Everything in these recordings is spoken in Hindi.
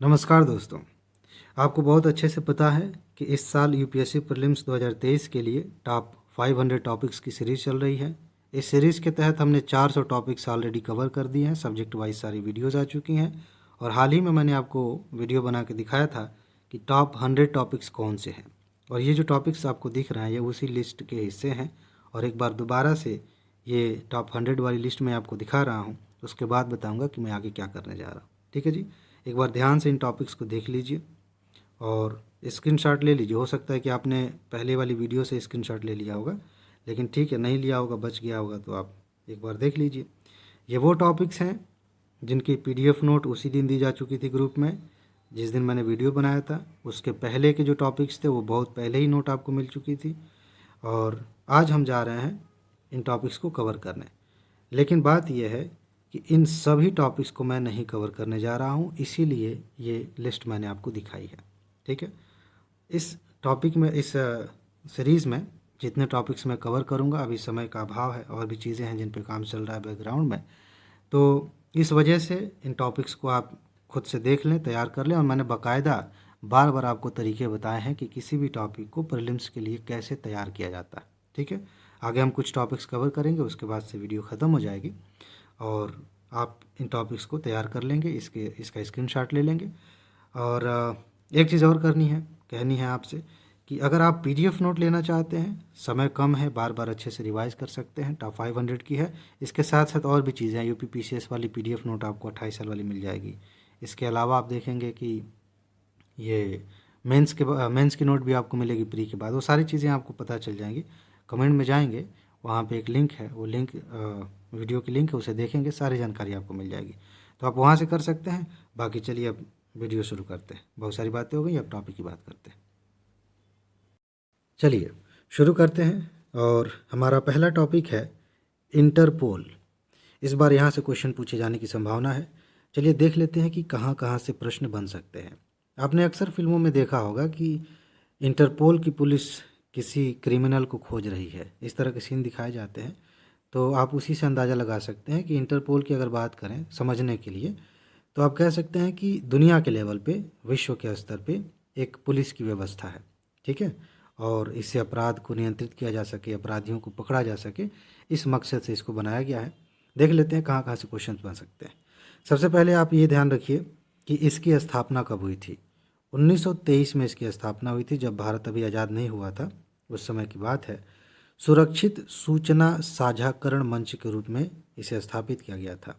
नमस्कार दोस्तों। आपको बहुत अच्छे से पता है कि इस साल यूपीएससी प्रीलिम्स 2023 के लिए टॉप 500 टॉपिक्स की सीरीज़ चल रही है। इस सीरीज़ के तहत हमने 400 टॉपिक्स ऑलरेडी कवर कर दिए हैं, सब्जेक्ट वाइज सारी वीडियोज़ आ चुकी हैं और हाल ही में मैंने आपको वीडियो बना के दिखाया था कि टॉप 100 टॉपिक्स कौन से हैं। और ये जो टॉपिक्स आपको दिख रहे हैं ये उसी लिस्ट के हिस्से हैं। और एक बार दोबारा से ये टॉप 100 वाली लिस्ट मैं आपको दिखा रहा हूँ, उसके बाद बताऊँगा कि मैं आगे क्या करने जा रहा हूँ। ठीक है जी, एक बार ध्यान से इन टॉपिक्स को देख लीजिए और स्क्रीनशॉट ले लीजिए। हो सकता है कि आपने पहले वाली वीडियो से स्क्रीनशॉट ले लिया होगा, लेकिन ठीक है, नहीं लिया होगा, बच गया होगा तो आप एक बार देख लीजिए। ये वो टॉपिक्स हैं जिनकी पीडीएफ नोट उसी दिन दी जा चुकी थी ग्रुप में जिस दिन मैंने वीडियो बनाया था। उसके पहले के जो टॉपिक्स थे वो बहुत पहले ही नोट आपको मिल चुकी थी और आज हम जा रहे हैं इन टॉपिक्स को कवर करने। लेकिन बात यह है कि इन सभी टॉपिक्स को मैं नहीं कवर करने जा रहा हूँ, इसीलिए ये लिस्ट मैंने आपको दिखाई है। ठीक है, इस टॉपिक में, इस सीरीज़ में जितने टॉपिक्स मैं कवर करूँगा, अभी समय का अभाव है और भी चीज़ें हैं जिन पे काम चल रहा है बैकग्राउंड में, तो इस वजह से इन टॉपिक्स को आप खुद से देख लें, तैयार कर लें। और मैंने बाकायदा बार बार आपको तरीके बताए हैं कि किसी भी टॉपिक को प्रीलिम्स के लिए कैसे तैयार किया जाता है। ठीक है, आगे हम कुछ टॉपिक्स कवर करेंगे, उसके बाद से वीडियो ख़त्म हो जाएगी और आप इन टॉपिक्स को तैयार कर लेंगे, इसका स्क्रीनशॉट ले लेंगे। और एक चीज़ और कहनी है आपसे कि अगर आप पीडीएफ नोट लेना चाहते हैं, समय कम है, बार बार अच्छे से रिवाइज कर सकते हैं, टॉप 500 की है। इसके साथ साथ और भी चीज़ें हैं, यूपी पीसीएस वाली पीडीएफ नोट आपको 28 साल वाली मिल जाएगी। इसके अलावा आप देखेंगे कि ये मेंस की नोट भी आपको मिलेगी प्री के बाद। वो सारी चीज़ें आपको पता चल जाएंगी। कमेंट में जाएंगे, वहाँ पे एक लिंक है, वो लिंक वीडियो की लिंक है, उसे देखेंगे, सारी जानकारी आपको मिल जाएगी, तो आप वहाँ से कर सकते हैं। बाकी चलिए अब वीडियो शुरू करते हैं। बहुत सारी बातें हो गई, अब टॉपिक की बात करते हैं। चलिए शुरू करते हैं और हमारा पहला टॉपिक है इंटरपोल। इस बार यहाँ से क्वेश्चन पूछे जाने की संभावना है। चलिए देख लेते हैं कि कहाँ कहाँ से प्रश्न बन सकते हैं। आपने अक्सर फिल्मों में देखा होगा कि इंटरपोल की पुलिस किसी क्रिमिनल को खोज रही है, इस तरह के सीन दिखाए जाते हैं। तो आप उसी से अंदाज़ा लगा सकते हैं कि इंटरपोल की अगर बात करें समझने के लिए, तो आप कह सकते हैं कि दुनिया के लेवल पे, विश्व के स्तर पे एक पुलिस की व्यवस्था है। ठीक है, और इससे अपराध को नियंत्रित किया जा सके, अपराधियों को पकड़ा जा सके, इस मकसद से इसको बनाया गया है। देख लेते हैं कहाँ कहाँ से क्वेश्चन बन सकते हैं। सबसे पहले आप ये ध्यान रखिए कि इसकी स्थापना कब हुई थी। 1923 में इसकी स्थापना हुई थी, जब भारत अभी आज़ाद नहीं हुआ था, उस समय की बात है। सुरक्षित सूचना साझाकरण मंच के रूप में इसे स्थापित किया गया था,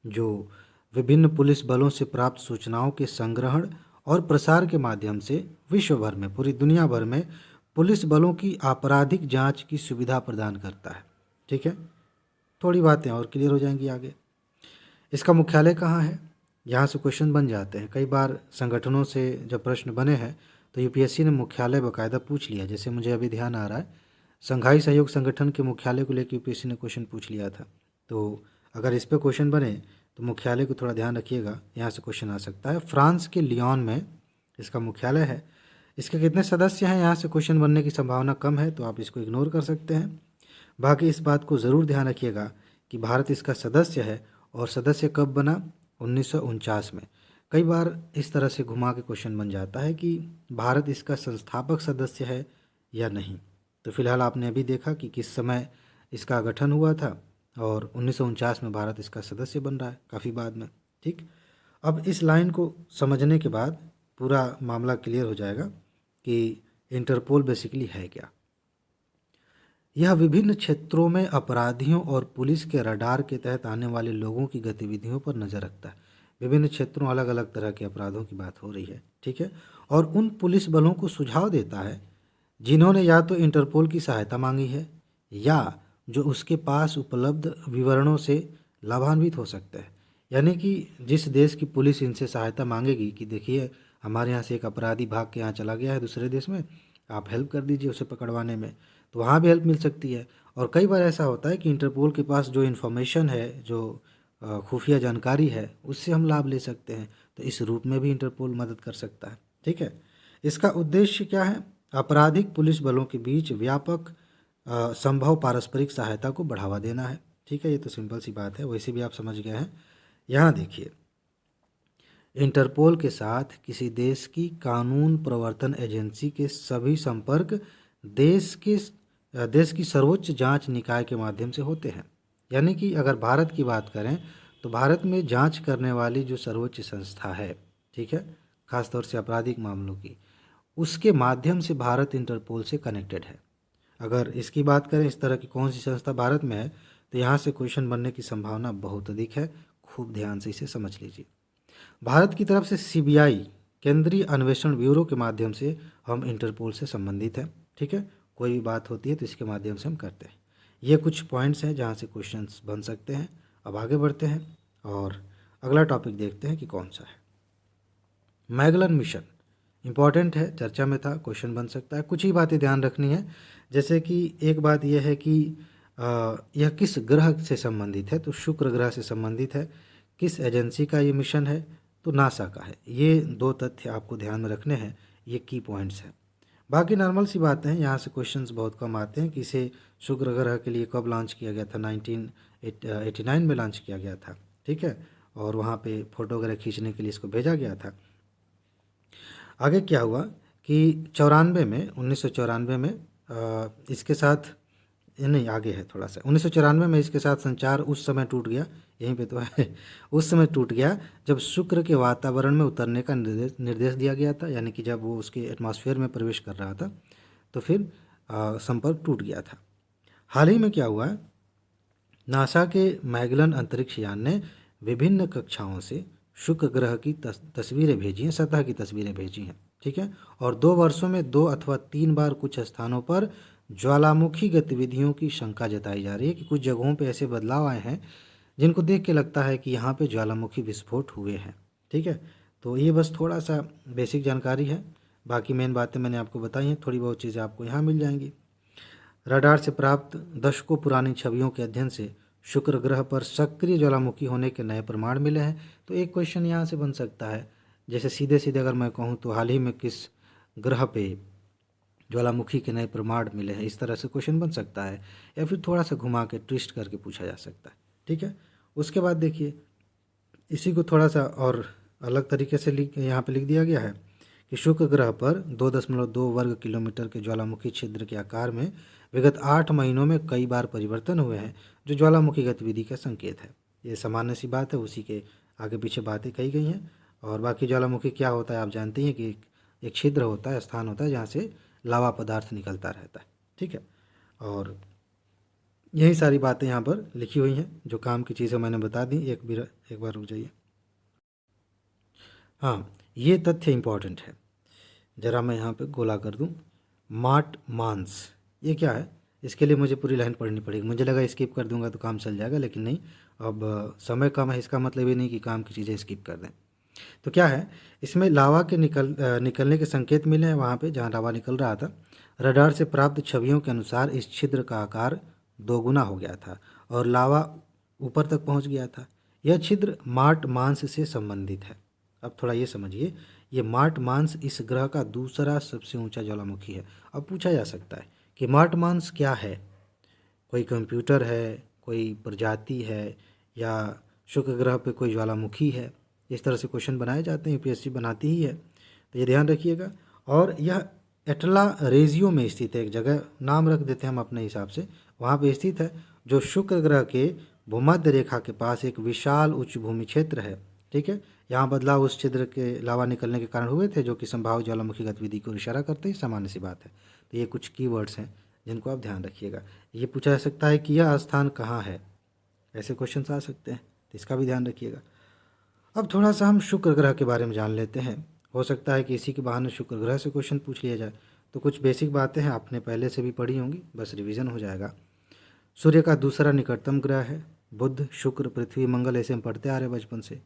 जो विभिन्न पुलिस बलों से प्राप्त सूचनाओं के संग्रहण और प्रसार के माध्यम से विश्व भर में, पूरी दुनिया भर में पुलिस बलों की आपराधिक जांच की सुविधा प्रदान करता है। ठीक है, थोड़ी बातें और क्लियर हो जाएंगी आगे। इसका मुख्यालय कहाँ है, यहाँ से क्वेश्चन बन जाते हैं। कई बार संगठनों से जब प्रश्न बने हैं तो यूपीएससी ने मुख्यालय बाकायदा पूछ लिया। जैसे मुझे अभी ध्यान आ रहा है, संघाई सहयोग संगठन के मुख्यालय को लेकर यूपीएससी ने क्वेश्चन पूछ लिया था। तो अगर इस पर क्वेश्चन बने तो मुख्यालय को थोड़ा ध्यान रखिएगा, यहाँ से क्वेश्चन आ सकता है। फ्रांस के लियोन में इसका मुख्यालय है। इसके कितने सदस्य हैं, यहाँ से क्वेश्चन बनने की संभावना कम है, तो आप इसको इग्नोर कर सकते हैं। बाकी इस बात को ज़रूर ध्यान रखिएगा कि भारत इसका सदस्य है और सदस्य कब बना, 1949 में। कई बार इस तरह से घुमा के क्वेश्चन बन जाता है कि भारत इसका संस्थापक सदस्य है या नहीं। तो फिलहाल आपने अभी देखा कि किस समय इसका गठन हुआ था और 1949 में भारत इसका सदस्य बन रहा है, काफ़ी बाद में। ठीक, अब इस लाइन को समझने के बाद पूरा मामला क्लियर हो जाएगा कि इंटरपोल बेसिकली है क्या। यह विभिन्न क्षेत्रों में अपराधियों और पुलिस के रडार के तहत आने वाले लोगों की गतिविधियों पर नज़र रखता है। विभिन्न क्षेत्रों, अलग अलग तरह के अपराधों की बात हो रही है। ठीक है, और उन पुलिस बलों को सुझाव देता है जिन्होंने या तो इंटरपोल की सहायता मांगी है या जो उसके पास उपलब्ध विवरणों से लाभान्वित हो सकते हैं। यानी कि जिस देश की पुलिस इनसे सहायता मांगेगी कि देखिए हमारे यहाँ से एक अपराधी भाग के यहाँ चला गया है दूसरे देश में, आप हेल्प कर दीजिए उसे पकड़वाने में, तो वहाँ भी हेल्प मिल सकती है। और कई बार ऐसा होता है कि इंटरपोल के पास जो इन्फॉर्मेशन है, जो खुफिया जानकारी है, उससे हम लाभ ले सकते हैं। तो इस रूप में भी इंटरपोल मदद कर सकता है। ठीक है, इसका उद्देश्य क्या है, आपराधिक पुलिस बलों के बीच व्यापक संभव पारस्परिक सहायता को बढ़ावा देना है। ठीक है, ये तो सिंपल सी बात है, वैसे भी आप समझ गए हैं। यहाँ देखिए, इंटरपोल के साथ किसी देश की कानून प्रवर्तन एजेंसी के सभी संपर्क देश की सर्वोच्च जांच निकाय के माध्यम से होते हैं। यानी कि अगर भारत की बात करें तो भारत में जांच करने वाली जो सर्वोच्च संस्था है, ठीक है, खासतौर से आपराधिक मामलों की, उसके माध्यम से भारत इंटरपोल से कनेक्टेड है। अगर इसकी बात करें इस तरह की कौन सी संस्था भारत में है, तो यहाँ से क्वेश्चन बनने की संभावना बहुत अधिक है। खूब ध्यान से इसे समझ लीजिए। भारत की तरफ से सीबीआई, केंद्रीय अन्वेषण ब्यूरो के माध्यम से हम इंटरपोल से संबंधित हैं। ठीक है, कोई भी बात होती है तो इसके माध्यम से हम करते हैं। ये कुछ पॉइंट्स हैं जहाँ से क्वेश्चंस बन सकते हैं। अब आगे बढ़ते हैं और अगला टॉपिक देखते हैं कि कौन सा है। मैगलन मिशन इम्पॉर्टेंट है, चर्चा में था, क्वेश्चन बन सकता है। कुछ ही बातें ध्यान रखनी है, जैसे कि एक बात यह है कि यह किस ग्रह से संबंधित है, तो शुक्र ग्रह से संबंधित है। किस एजेंसी का ये मिशन है, तो नासा का है। ये दो तथ्य आपको ध्यान में रखने हैं, ये की पॉइंट्स हैं। बाकी नॉर्मल सी बातें हैं, यहाँ से क्वेश्चंस बहुत कम आते हैं कि इसे शुक्र ग्रह के लिए कब लॉन्च किया गया था। 1989 में लॉन्च किया गया था, ठीक है, और वहाँ पे फोटो वगैरह खींचने के लिए इसको भेजा गया था। आगे क्या हुआ कि 94 में 1994 में इसके साथ, नहीं आगे है थोड़ा सा, 1994 में इसके साथ संचार उस समय टूट गया, यहीं पे तो है उस समय टूट गया जब शुक्र के वातावरण में उतरने का निर्देश दिया गया था। यानी कि जब वो उसके एटमॉस्फेयर में प्रवेश कर रहा था तो फिर संपर्क टूट गया था। हाल ही में क्या हुआ है, नासा के मैगलन अंतरिक्ष यान ने विभिन्न कक्षाओं से शुक्र ग्रह की तस्वीरें भेजी हैं, सतह की तस्वीरें भेजी हैं, ठीक है। और 2 वर्षों में 2 अथवा 3 बार कुछ स्थानों पर ज्वालामुखी गतिविधियों की शंका जताई जा रही है कि कुछ जगहों पे ऐसे बदलाव आए हैं जिनको देख के लगता है कि यहाँ पे ज्वालामुखी विस्फोट हुए हैं, ठीक है। तो ये बस थोड़ा सा बेसिक जानकारी है, बाकी मेन बातें मैंने आपको बताई हैं, थोड़ी बहुत चीज़ें आपको यहाँ मिल जाएंगी। रडार से प्राप्त दशकों पुरानी छवियों के अध्ययन से शुक्र ग्रह पर सक्रिय ज्वालामुखी होने के नए प्रमाण मिले हैं। तो एक क्वेश्चन यहाँ से बन सकता है, जैसे सीधे सीधे अगर मैं कहूँ तो हाल ही में किस ग्रह पे ज्वालामुखी के नए प्रमाण मिले हैं, इस तरह से क्वेश्चन बन सकता है, या फिर थोड़ा सा घुमा के ट्विस्ट करके पूछा जा सकता है, ठीक है। उसके बाद देखिए, इसी को थोड़ा सा और अलग तरीके से यहाँ पे लिख दिया गया है कि शुक्र ग्रह पर 2.2 वर्ग किलोमीटर के ज्वालामुखी छिद्र के आकार में विगत 8 महीनों में कई बार परिवर्तन हुए हैं, जो ज्वालामुखी गतिविधि का संकेत है। ये सामान्य सी बात है, उसी के आगे पीछे बातें कही गई हैं। और बाकी ज्वालामुखी क्या होता है आप जानते हैं कि एक छिद्र होता है, स्थान होता है जहाँ से लावा पदार्थ निकलता रहता है, ठीक है। और यही सारी बातें यहाँ पर लिखी हुई हैं, जो काम की चीज़ें मैंने बता दी। एक बार रुक जाइए। हाँ, ये तथ्य इम्पॉर्टेंट है, ज़रा मैं यहाँ पे गोला कर दूँ। माट मांस, ये क्या है, इसके लिए मुझे पूरी लाइन पढ़नी पड़ेगी। मुझे लगा स्किप कर दूंगा तो काम चल जाएगा, लेकिन नहीं, अब समय कम है, इसका मतलब ये नहीं कि काम की चीज़ें स्किप कर दें। तो क्या है, इसमें लावा के निकलने के संकेत मिले हैं वहाँ पे जहाँ लावा निकल रहा था। रडार से प्राप्त छवियों के अनुसार इस छिद्र का आकार 2 गुना हो गया था और लावा ऊपर तक पहुँच गया था। यह छिद्र मार्ट मांस से संबंधित है। अब थोड़ा ये समझिए, ये मार्ट मांस इस ग्रह का दूसरा सबसे ऊंचा ज्वालामुखी है। अब पूछा जा सकता है कि मार्ट मांस क्या है, कोई कंप्यूटर है, कोई प्रजाति है, या शुक्र ग्रह पे कोई ज्वालामुखी है। इस तरह से क्वेश्चन बनाए जाते हैं, यूपीएससी बनाती ही है, तो ये ध्यान रखिएगा। और यह एटला रेजियो में स्थित है, एक जगह नाम रख देते हैं हम अपने हिसाब से, वहाँ पे स्थित है, जो शुक्र ग्रह के भूमध्य रेखा के पास एक विशाल उच्च भूमि क्षेत्र है, ठीक है। यहाँ बदलाव उस छिद्र के लावा निकलने के कारण हुए थे, जो कि संभावित ज्वालामुखी गतिविधि को इशारा करते हैं, सामान्य सी बात है। तो ये कुछ कीवर्ड्स हैं जिनको आप ध्यान रखिएगा। ये पूछा जा सकता है कि यह स्थान कहाँ है, ऐसे क्वेश्चन आ सकते हैं, तो इसका भी ध्यान रखिएगा। अब थोड़ा सा हम शुक्र ग्रह के बारे में जान लेते हैं। हो सकता है कि इसी के बहाने शुक्र ग्रह से क्वेश्चन पूछ लिया जाए। तो कुछ बेसिक बातें हैं, आपने पहले से भी पढ़ी होंगी, बस रिवीजन हो जाएगा। सूर्य का दूसरा निकटतम ग्रह है। बुध, शुक्र, पृथ्वी, मंगल, ऐसे हम पढ़ते आ रहे बचपन से।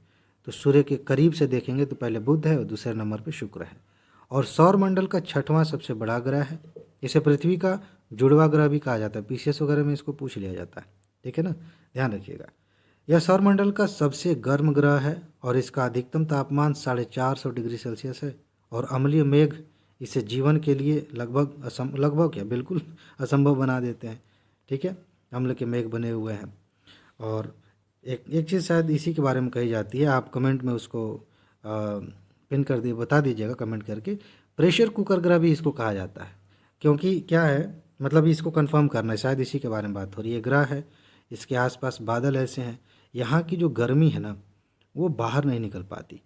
तो सूर्य के करीब से देखेंगे तो पहले बुध है और दूसरे नंबर पे शुक्र है। और सौर मंडल का 6वां सबसे बड़ा ग्रह है। इसे पृथ्वी का जुड़वा ग्रह भी कहा जाता है, पीसीएस वगैरह में इसको पूछ लिया जाता है, ठीक है ना, ध्यान रखिएगा। यह सौरमंडल का सबसे गर्म ग्रह है और इसका अधिकतम तापमान 450 डिग्री सेल्सियस है। और अम्लीय मेघ इसे जीवन के लिए लगभग क्या बिल्कुल असंभव बना देते हैं, ठीक है, अम्ल के मेघ बने हुए हैं। और एक चीज़ शायद इसी के बारे में कही जाती है, आप कमेंट में उसको पिन कर दिए, बता दीजिएगा कमेंट करके। प्रेशर कुकर ग्रह भी इसको कहा जाता है, क्योंकि क्या है, मतलब इसको कंफर्म करना है, शायद इसी के बारे में बात हो रही है। ग्रह है, इसके आसपास बादल ऐसे हैं, यहाँ की जो गर्मी है ना वो बाहर नहीं निकल पाती।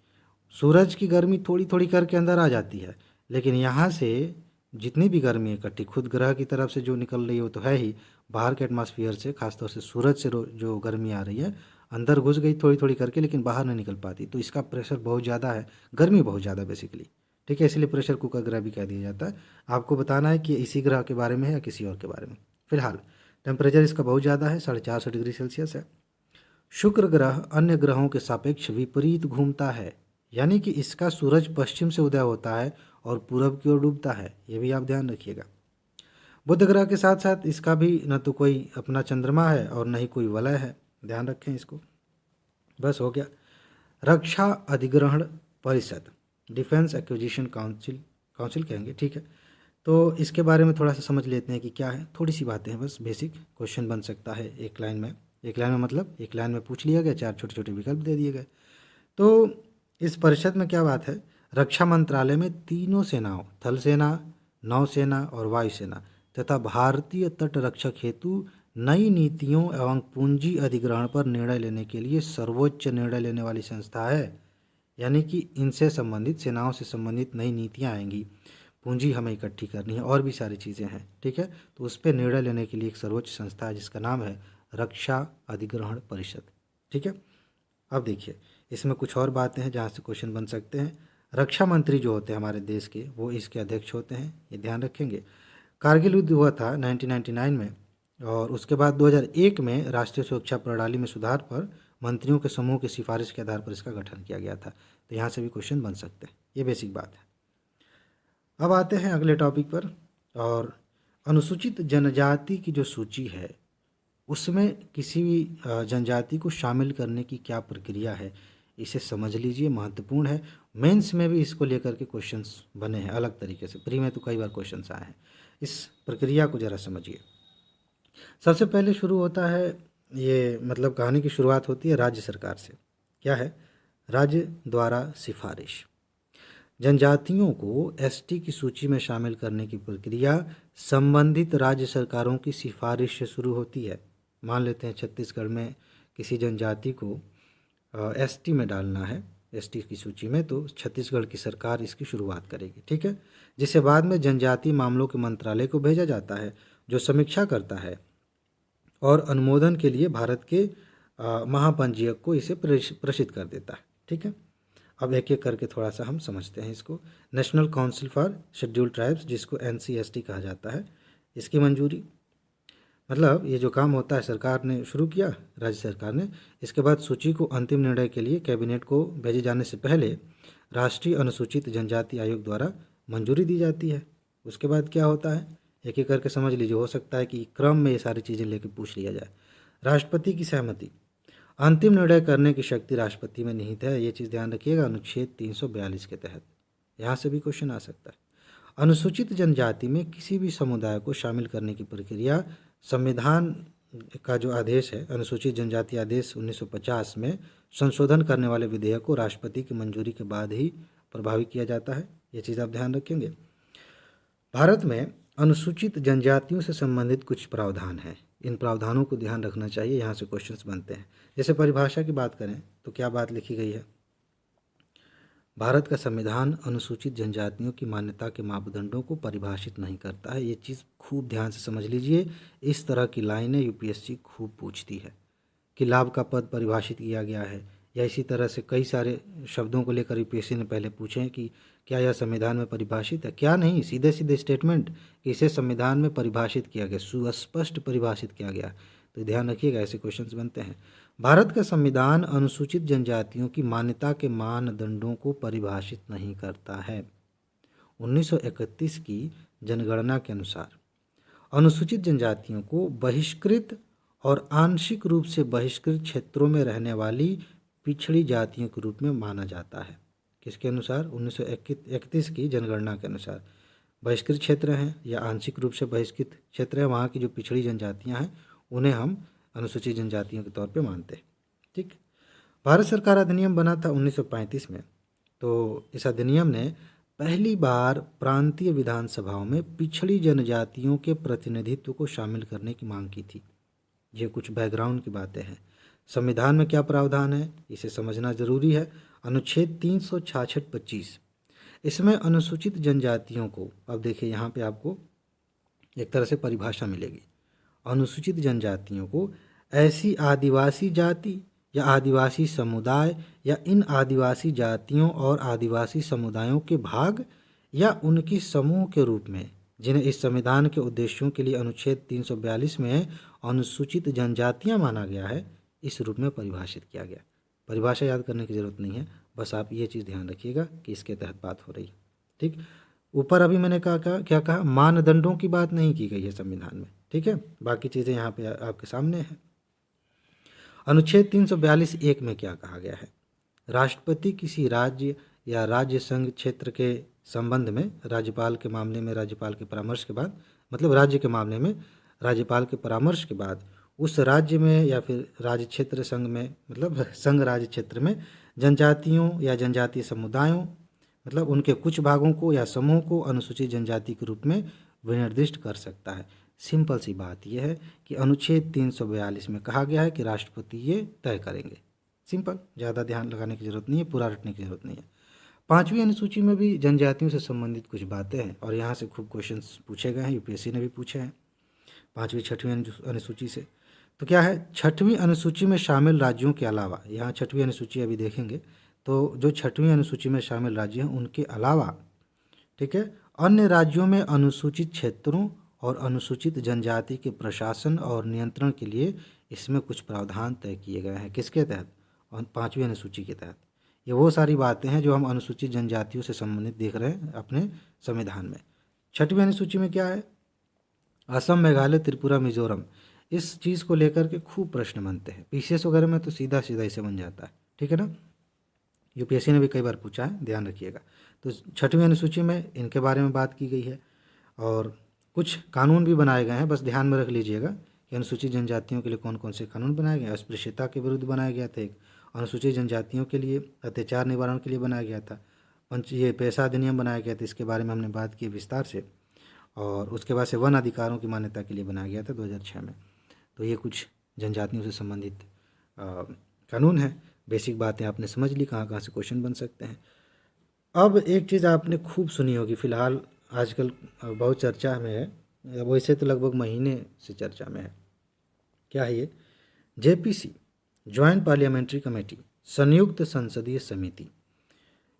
सूरज की गर्मी थोड़ी थोड़ी करके अंदर आ जाती है, लेकिन यहाँ से जितनी भी गर्मी है इकट्ठी खुद ग्रह की तरफ से जो निकल रही है वो तो है ही, बाहर के एटमॉस्फेयर से, खासतौर से सूरज से जो गर्मी आ रही है अंदर घुस गई थोड़ी थोड़ी करके, लेकिन बाहर नहीं निकल पाती। तो इसका प्रेशर बहुत ज़्यादा है, गर्मी बहुत ज़्यादा बेसिकली। ठीक है, इसलिए प्रेशर कुकर ग्रह भी कह दिया जाता है। आपको बताना है कि इसी ग्रह के बारे में है या किसी और के बारे में। फिलहाल टेम्परेचर इसका बहुत ज़्यादा है, 450 डिग्री सेल्सियस है। शुक्र ग्रह अन्य ग्रहों के सापेक्ष विपरीत घूमता है, यानी कि इसका सूरज पश्चिम से उदय होता है और पूरब की ओर डूबता है, ये भी आप ध्यान रखिएगा। बुध ग्रह के साथ साथ इसका भी न तो कोई अपना चंद्रमा है और न ही कोई वलय है, ध्यान रखें इसको। बस हो गया। रक्षा अधिग्रहण परिषद, डिफेंस एक्विजिशन काउंसिल, काउंसिल कहेंगे, ठीक है। तो इसके बारे में थोड़ा सा समझ लेते हैं कि क्या है। थोड़ी सी बातें हैं बस, बेसिक क्वेश्चन बन सकता है एक लाइन में। एक लाइन में मतलब एक लाइन में पूछ लिया गया, 4 छोटे छोटे विकल्प दे दिए गए। तो इस परिषद में क्या बात है, रक्षा मंत्रालय में तीनों सेनाओं, थल सेना, नौसेना और वायुसेना तथा भारतीय तट रक्षक हेतु नई नीतियों एवं पूंजी अधिग्रहण पर निर्णय लेने के लिए सर्वोच्च निर्णय लेने वाली संस्था है। यानी कि इनसे संबंधित, सेनाओं से संबंधित नई नीतियाँ आएंगी, पूंजी हमें इकट्ठी करनी है और भी सारी चीज़ें हैं, ठीक है। तो उस पर निर्णय लेने के लिए एक सर्वोच्च संस्था है जिसका नाम है रक्षा अधिग्रहण परिषद, ठीक है। अब देखिए, इसमें कुछ और बातें हैं जहाँ से क्वेश्चन बन सकते हैं। रक्षा मंत्री जो होते हैं हमारे देश के, वो इसके अध्यक्ष होते हैं, ये ध्यान रखेंगे। कारगिल युद्ध हुआ था 1999 में, और उसके बाद 2001 में राष्ट्रीय सुरक्षा प्रणाली में सुधार पर मंत्रियों के समूह की सिफारिश के आधार पर इसका गठन किया गया था। तो यहाँ से भी क्वेश्चन बन सकते हैं, ये बेसिक बात है। अब आते हैं अगले टॉपिक पर, और अनुसूचित जनजाति की जो सूची है उसमें किसी भी जनजाति को शामिल करने की क्या प्रक्रिया है, इसे समझ लीजिए, महत्वपूर्ण है। मेंस में भी इसको लेकर के क्वेश्चंस बने हैं अलग तरीके से, प्री में तो कई बार क्वेश्चंस आए हैं। इस प्रक्रिया को ज़रा समझिए। सबसे पहले शुरू होता है, ये मतलब कहानी की शुरुआत होती है राज्य सरकार से। क्या है, राज्य द्वारा सिफारिश। जनजातियों को एसटी की सूची में शामिल करने की प्रक्रिया संबंधित राज्य सरकारों की सिफारिश से शुरू होती है। मान लेते हैं छत्तीसगढ़ में किसी जनजाति को एसटी में डालना है, एसटी की सूची में, तो छत्तीसगढ़ की सरकार इसकी शुरुआत करेगी, ठीक है। जिसे बाद में जनजाति मामलों के मंत्रालय को भेजा जाता है, जो समीक्षा करता है और अनुमोदन के लिए भारत के महापंजीयक को इसे प्रेषित कर देता है, ठीक है। अब एक एक करके थोड़ा सा हम समझते हैं इसको। National council for scheduled tribes, जिसको NCST कहा जाता है, इसकी मंजूरी, मतलब ये जो काम होता है सरकार ने शुरू किया, राज्य सरकार ने। इसके बाद सूची को अंतिम निर्णय के लिए कैबिनेट को भेजे जाने से पहले राष्ट्रीय अनुसूचित जनजाति आयोग द्वारा मंजूरी दी जाती है। उसके बाद क्या होता है, एक एक करके समझ लीजिए, हो सकता है कि क्रम में ये सारी चीज़ें लेके पूछ लिया जाए। राष्ट्रपति की सहमति, अंतिम निर्णय करने की शक्ति राष्ट्रपति में निहित है, ये चीज़ ध्यान रखिएगा, अनुच्छेद 342 के तहत। यहाँ से भी क्वेश्चन आ सकता है। अनुसूचित जनजाति में किसी भी समुदाय को शामिल करने की प्रक्रिया संविधान का जो आदेश है, अनुसूचित जनजाति आदेश 1950 में संशोधन करने वाले विधेयक को राष्ट्रपति की मंजूरी के बाद ही प्रभावी किया जाता है, ये चीज़ आप ध्यान रखेंगे। भारत में अनुसूचित जनजातियों से संबंधित कुछ प्रावधान हैं, इन प्रावधानों को ध्यान रखना चाहिए, यहाँ से क्वेश्चंस बनते हैं। जैसे परिभाषा की बात करें तो क्या बात लिखी गई है, भारत का संविधान अनुसूचित जनजातियों की मान्यता के मापदंडों को परिभाषित नहीं करता है। ये चीज़ खूब ध्यान से समझ लीजिए, इस तरह की लाइनें यूपीएससी खूब पूछती है कि लाभ का पद परिभाषित किया गया है, या इसी तरह से कई सारे शब्दों को लेकर यूपीएससी ने पहले पूछे कि क्या यह संविधान में परिभाषित है, क्या नहीं, सीधे सीधे स्टेटमेंट कि इसे संविधान में परिभाषित किया गया, सुस्पष्ट परिभाषित किया गया। तो ध्यान रखिएगा, ऐसे क्वेश्चंस बनते हैं। भारत का संविधान अनुसूचित जनजातियों की मान्यता के मानदंडों को परिभाषित नहीं करता है। 1931 की जनगणना के अनुसार अनुसूचित जनजातियों को बहिष्कृत और आंशिक रूप से बहिष्कृत क्षेत्रों में रहने वाली पिछड़ी जातियों के रूप में माना जाता है। किसके अनुसार, 1931 की जनगणना के अनुसार बहिष्कृत क्षेत्र हैं या आंशिक रूप से बहिष्कृत क्षेत्र है, वहाँ की जो पिछड़ी जनजातियाँ हैं उन्हें हम अनुसूचित जनजातियों के तौर पे मानते हैं, ठीक। भारत सरकार अधिनियम बना था 1935 में, तो इस अधिनियम ने पहली बार प्रांतीय विधानसभाओं में पिछड़ी जनजातियों के प्रतिनिधित्व को शामिल करने की मांग की थी। ये कुछ बैकग्राउंड की बातें हैं। संविधान में क्या प्रावधान है इसे समझना जरूरी है। अनुच्छेद 366(25) इसमें अनुसूचित जनजातियों को, अब देखिए यहाँ पे आपको एक तरह से परिभाषा मिलेगी। अनुसूचित जनजातियों को ऐसी आदिवासी जाति या आदिवासी समुदाय या इन आदिवासी जातियों और आदिवासी समुदायों के भाग या उनकी समूह के रूप में जिन्हें इस संविधान के उद्देश्यों के लिए अनुच्छेद 342 में अनुसूचित जनजातियां माना गया है, इस रूप में परिभाषित किया गया। परिभाषा याद करने की ज़रूरत नहीं है, बस आप ये चीज़ ध्यान रखिएगा कि इसके तहत बात हो रही है। ठीक, ऊपर अभी मैंने क्या कहा, मानदंडों की बात नहीं की गई है संविधान में। ठीक है, बाकी चीज़ें यहाँ पे आपके सामने हैं। अनुच्छेद 342(1) में क्या कहा गया है? राष्ट्रपति किसी राज्य या राज्य संघ क्षेत्र के संबंध में राज्यपाल के मामले में राज्यपाल के परामर्श के बाद, मतलब राज्य के मामले में राज्यपाल के परामर्श के बाद उस राज्य में या फिर राज्य क्षेत्र संघ में, मतलब संघ राज्य क्षेत्र में जनजातियों या जनजातीय समुदायों, मतलब उनके कुछ भागों को या समूह को अनुसूचित जनजाति के रूप में विनिर्दिष्ट कर सकता है। सिंपल सी बात यह है कि अनुच्छेद 342 में कहा गया है कि राष्ट्रपति ये तय करेंगे। सिंपल, ज़्यादा ध्यान लगाने की ज़रूरत नहीं है, पूरा रटने की ज़रूरत नहीं है। 5वीं अनुसूची में भी जनजातियों से संबंधित कुछ बातें हैं और यहाँ से खूब क्वेश्चंस पूछे गए हैं, यूपीएससी ने भी पूछे हैं 5वीं 6वीं अनुसूची से। तो क्या है, 6वीं अनुसूची में शामिल राज्यों के अलावा, यहाँ 6वीं अनुसूची अभी देखेंगे, तो जो 6वीं अनुसूची में शामिल राज्य हैं उनके अलावा, ठीक है, अन्य राज्यों में अनुसूचित क्षेत्रों और अनुसूचित जनजाति के प्रशासन और नियंत्रण के लिए इसमें कुछ प्रावधान तय किए गए हैं। किसके तहत? 5वीं अनुसूची के तहत। ये वो सारी बातें हैं जो हम अनुसूचित जनजातियों से संबंधित देख रहे हैं अपने संविधान में। 6वीं अनुसूची में क्या है? असम, मेघालय, त्रिपुरा, मिजोरम, इस चीज़ को लेकर के खूब प्रश्न बनते हैं। पीसीएस वगैरह में तो सीधा सीधा इसे बन जाता है। ठीक है ना, यूपीएससी ने भी कई बार पूछा है, ध्यान रखिएगा। तो 6वीं अनुसूची में इनके बारे में बात की गई है और कुछ कानून भी बनाए गए हैं, बस ध्यान में रख लीजिएगा कि अनुसूचित जनजातियों के लिए कौन कौन से कानून बनाए गए। अस्पृश्यता के विरुद्ध बनाया गया था एक, अनुसूचित जनजातियों के लिए अत्याचार निवारण के लिए बनाया गया था, ये पेशा अधिनियम बनाया गया था, इसके बारे में हमने बात की विस्तार से। और उसके बाद से वन अधिकारों की मान्यता के लिए बनाया गया था 2006 में। तो ये कुछ जनजातियों से संबंधित कानून है। बेसिक बातें आपने समझ ली, कहाँ कहाँ से क्वेश्चन बन सकते हैं। अब एक चीज़ आपने खूब सुनी होगी, फ़िलहाल आजकल बहुत चर्चा में है, वैसे तो लगभग महीने से चर्चा में है। क्या है ये? जेपीसी, ज्वाइंट पार्लियामेंट्री कमेटी, संयुक्त संसदीय समिति,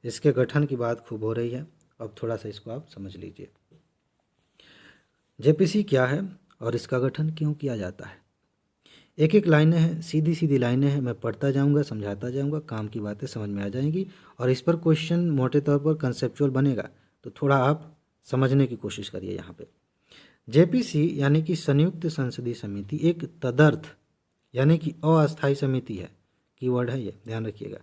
इसके गठन की बात खूब हो रही है। अब थोड़ा सा इसको आप समझ लीजिए, जेपीसी क्या है और इसका गठन क्यों किया जाता है। एक एक लाइनें हैं, सीधी सीधी लाइनें हैं, मैं पढ़ता जाऊंगा, समझाता जाऊंगा, काम की बातें समझ में आ जाएंगी और इस पर क्वेश्चन मोटे तौर पर कंसेप्चुअल बनेगा, तो थोड़ा आप समझने की कोशिश करिए। यहाँ पे जेपीसी यानी कि संयुक्त संसदीय समिति एक तदर्थ यानी कि अस्थायी समिति है, कीवर्ड है ये, ध्यान रखिएगा,